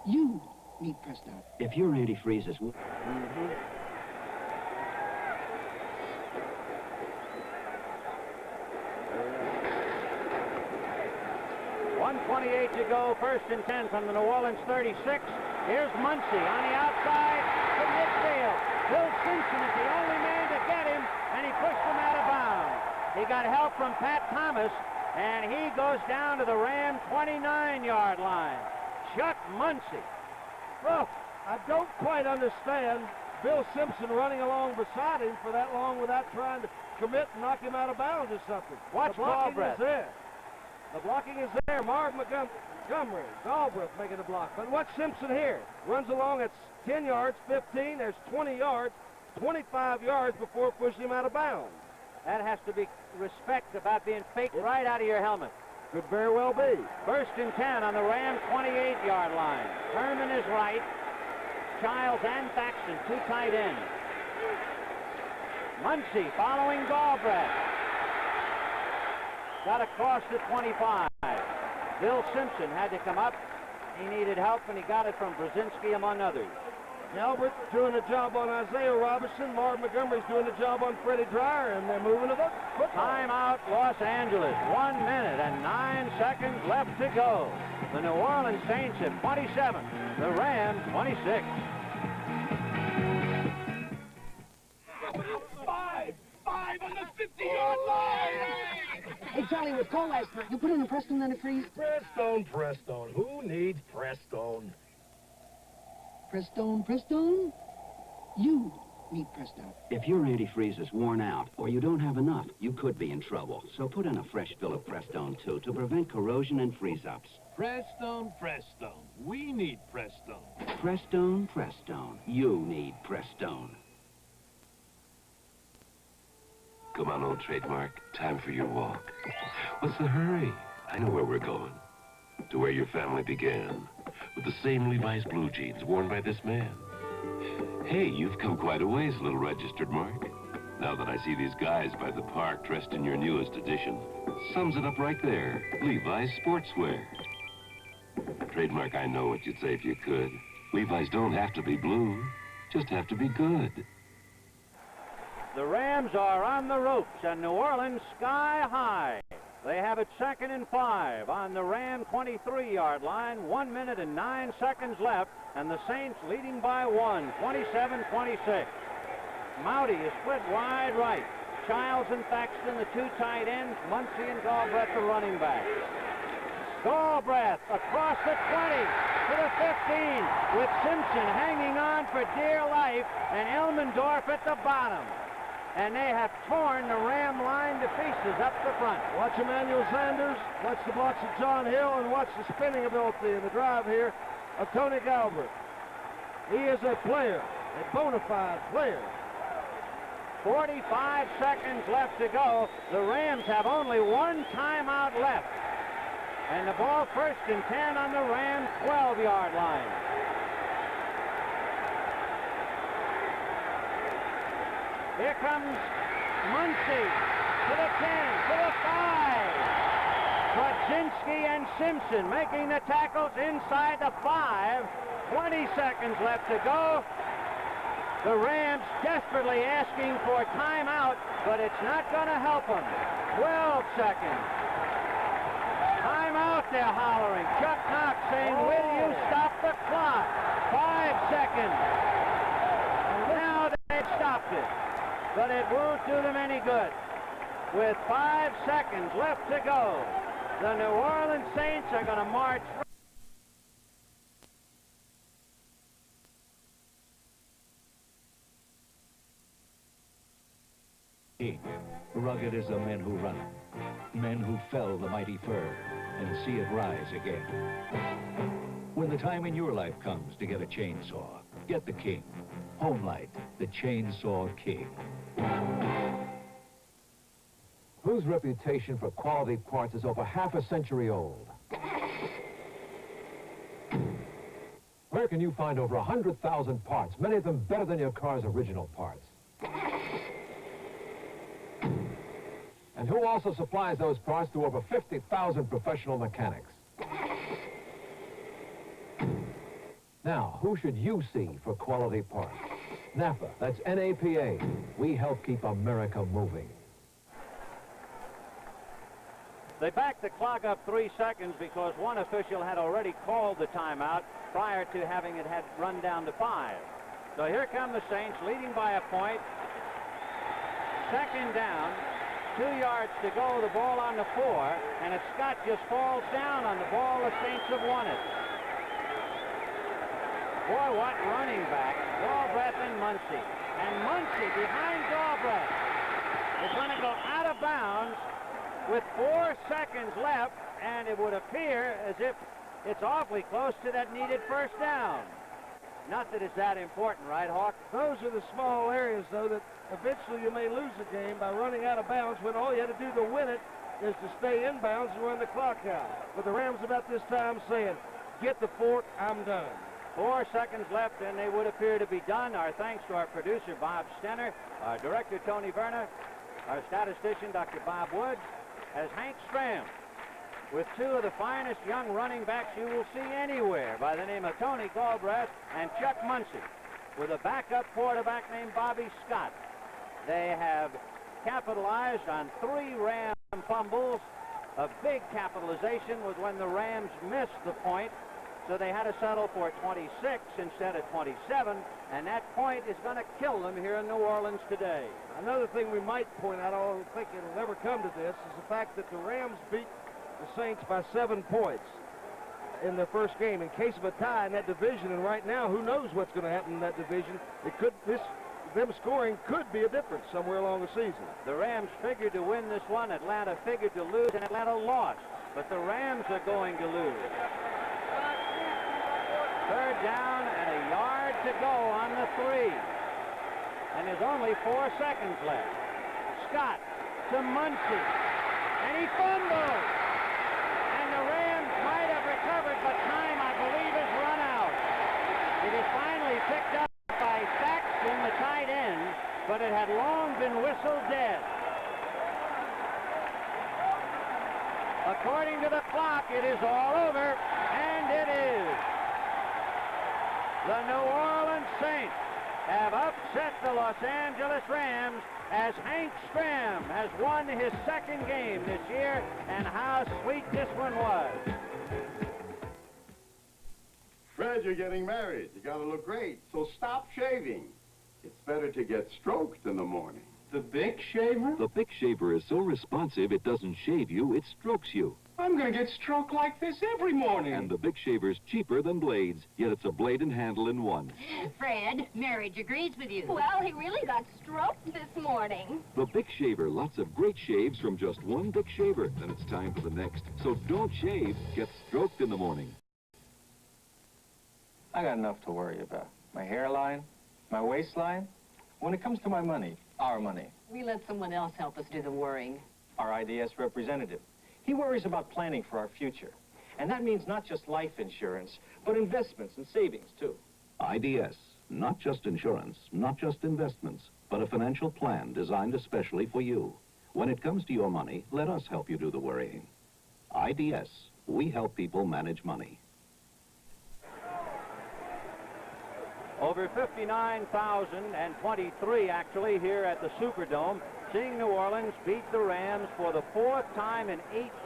You need Prestone. If your antifreeze is... 1:28 to go, 1st and 10 from the New Orleans 36. Here's Muncie on the outside to midfield. Bill Simpson is the only man to get him, and he pushed him out of bounds. He got help from Pat Thomas, and he goes down to the Ram 29-yard line. Chuck Muncie. Well, I don't quite understand Bill Simpson running along beside him for that long without trying to commit and knock him out of bounds or something. Watch the blocking Galbraith. is there. The blocking is there. Marv Montgomery, Galbraith making the block. But watch Simpson here. Runs along at 10 yards, 15. There's 20 yards. 25 yards before pushing him out of bounds. That has to be respect about being faked right out of your helmet. Could very well be. 1st and 10 on the Ram 28-yard line. Herman is right. Childs and Thaxton, 2 tight ends. Muncie following Galbraith. Got across the 25. Bill Simpson had to come up. He needed help, and he got it from Brzezinski, among others. Albert doing a job on Isaiah Robertson. Marv Montgomery's doing a job on Freddie Dryer, and they're moving to the football. Timeout, Los Angeles. 1 minute and 9 seconds left to go. The New Orleans Saints at 27. The Rams 26. 5 on the 50-yard line! Hey, Charlie, it was cold last night. You put in a Prestone antifreeze? Prestone. Who needs Prestone? Prestone? You need Prestone. If your antifreeze is worn out or you don't have enough, you could be in trouble. So put in a fresh fill of Prestone, too, to prevent corrosion and freeze-ups. Prestone. We need Prestone. Prestone. You need Prestone. Come on, old trademark. Time for your walk. What's the hurry? I know where we're going. To where your family began. With the same Levi's blue jeans worn by this man. Hey, you've come quite a ways, little registered Mark. Now that I see these guys by the park dressed in your newest edition, sums it up right there. Levi's sportswear. Trademark, I know what you'd say if you could. Levi's don't have to be blue, just have to be good. The Rams are on the ropes, and New Orleans sky high. They have it 2nd and 5 on the Ram 23-yard line. 1 minute and 9 seconds left, and the Saints leading by 1, 27-26. Mouty is split wide right. Childs and Thaxton, the 2 tight ends. Muncie and Galbraith, the running back. Galbraith across the 20 to the 15, with Simpson hanging on for dear life, and Elmendorf at the bottom. And they have torn the Ram line to pieces up the front. Watch Emmanuel Sanders, watch the blocks of John Hill, and watch the spinning ability in the drive here of Tony Galbraith. He is a player, a bona fide player. 45 seconds left to go. The Rams have only 1 timeout left. And the ball 1st and 10 on the Rams 12-yard line. Here comes Muncie to the 10, to the 5. Brzezinski and Simpson making the tackles inside the 5. 20 seconds left to go. The Rams desperately asking for timeout, but it's not going to help them. 12 seconds. Timeout, they're hollering. Chuck Knox saying, will you stop the clock? 5 seconds. And now they've stopped it. But it won't do them any good. With 5 seconds left to go, the New Orleans Saints are going to march. Rugged as the men who run it, men who fell the mighty fir and see it rise again. When the time in your life comes to get a chainsaw, get the King. Homelight, the Chainsaw King. Whose reputation for quality parts is over half a century old? Where can you find over 100,000 parts, many of them better than your car's original parts? And who also supplies those parts to over 50,000 professional mechanics? Now, who should you see for quality parts? NAPA, that's N-A-P-A. We help keep America moving. They backed the clock up 3 seconds because one official had already called the timeout prior to having it had run down to 5. So here come the Saints leading by a point. 2nd down, 2 yards to go, the ball on the 4, and if Scott just falls down on the ball, the Saints have won it. Boy, what running back, Galbraith and Muncie. And Muncie behind Galbraith is going to go out of bounds with 4 seconds left, and it would appear as if it's awfully close to that needed 1st down. Not that it's that important, right, Hawk? Those are the small areas, though, that eventually you may lose the game by running out of bounds when all you had to do to win it is to stay in bounds and run the clock out. But the Rams about this time saying, get the fork, I'm done. 4 seconds left, and they would appear to be done. Our thanks to our producer, Bob Stenner, our director, Tony Verna, our statistician, Dr. Bob Wood, as Hank Stram, with 2 of the finest young running backs you will see anywhere by the name of Tony Galbraith and Chuck Muncie, with a backup quarterback named Bobby Scott. They have capitalized on 3 Ram fumbles. A big capitalization was when the Rams missed the point, so they had to settle for 26 instead of 27, and that point is going to kill them here in New Orleans today. Another thing we might point out, I don't think it'll never come to this, is the fact that the Rams beat the Saints by 7 points in their first game. In case of a tie in that division, and right now, who knows what's going to happen in that division? Them scoring could be a difference somewhere along the season. The Rams figured to win this one. Atlanta figured to lose, and Atlanta lost. But the Rams are going to lose. 3rd down and a yard to go on the 3. And there's only 4 seconds left. Scott to Muncie. And he fumbles. And the Rams might have recovered, but time, I believe, has run out. It is finally picked up by Saxton, the tight end, but it had long been whistled dead. According to the clock, it is all over, and it is. The New Orleans Saints have upset the Los Angeles Rams as Hank Stram has won his 2nd game this year, and how sweet this one was. Fred, you're getting married. You gotta look great, so stop shaving. It's better to get stroked in the morning. The Bic shaver? The Bic shaver is so responsive it doesn't shave you, it strokes you. I'm gonna get stroked like this every morning. And the Bic shaver's cheaper than blades, yet it's a blade and handle in one. Fred, marriage agrees with you. Well, he really got stroked this morning. The Bic shaver, lots of great shaves from just one Bic shaver. Then it's time for the next. So don't shave, get stroked in the morning. I got enough to worry about. My hairline, my waistline. When it comes to my money, our money, We let someone else help us do the worrying. our IDS representative, he worries about planning for our future. And that means not just life insurance, but investments and savings, too. IDS, not just insurance, not just investments, but a financial plan designed especially for you. When it comes to your money, let us help you do the worrying. IDS, we help people manage money. Over 59,023 actually here at the Superdome, seeing New Orleans beat the Rams for the 4th time in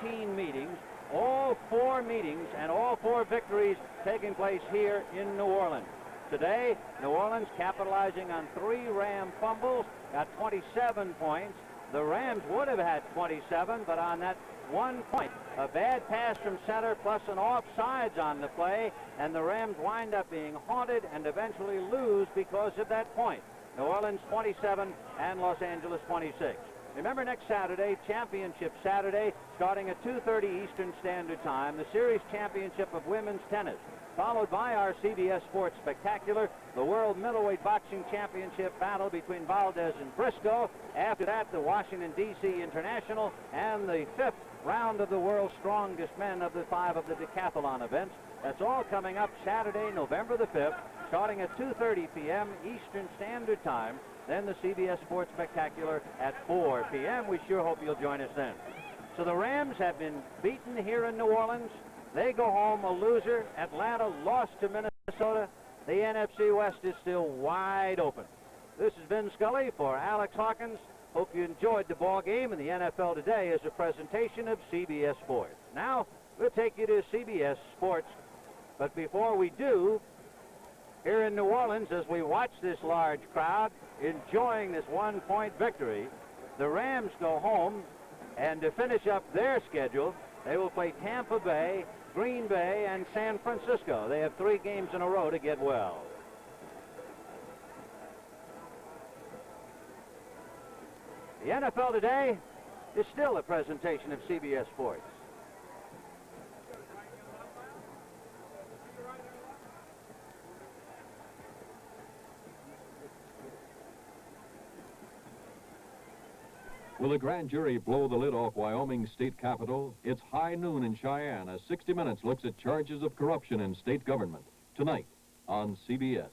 18 meetings. All 4 meetings and all 4 victories taking place here in New Orleans. Today, New Orleans capitalizing on 3 Ram fumbles, got 27 points. The Rams would have had 27, but on that 1 point, a bad pass from center plus an offsides on the play, and the Rams wind up being haunted and eventually lose because of that point. New Orleans 27 and Los Angeles 26. Remember, next Saturday, Championship Saturday, starting at 2:30 Eastern Standard Time, the Series Championship of Women's Tennis, followed by our CBS Sports Spectacular, the World Middleweight Boxing Championship battle between Valdez and Briscoe. After that, the Washington, D.C. International, and the 5th round of the World's Strongest Men of the 5 of the decathlon events. That's all coming up Saturday, November the 5th, starting at 2:30 p.m. Eastern Standard Time. Then the CBS Sports Spectacular at 4 p.m. We sure hope you'll join us then. So the Rams have been beaten here in New Orleans. They go home a loser. Atlanta lost to Minnesota. The NFC West is still wide open. This is Vin Scully for Alex Hawkins. Hope you enjoyed the ball game, and the NFL Today is a presentation of CBS Sports. Now, we'll take you to CBS Sports. But before we do, here in New Orleans, as we watch this large crowd enjoying this 1-point victory, the Rams go home, and to finish up their schedule, they will play Tampa Bay, Green Bay, and San Francisco. They have 3 games in a row to get well. The NFL Today is still a presentation of CBS Sports. Will the grand jury blow the lid off Wyoming's state capitol? It's high noon in Cheyenne as 60 Minutes looks at charges of corruption in state government. Tonight on CBS.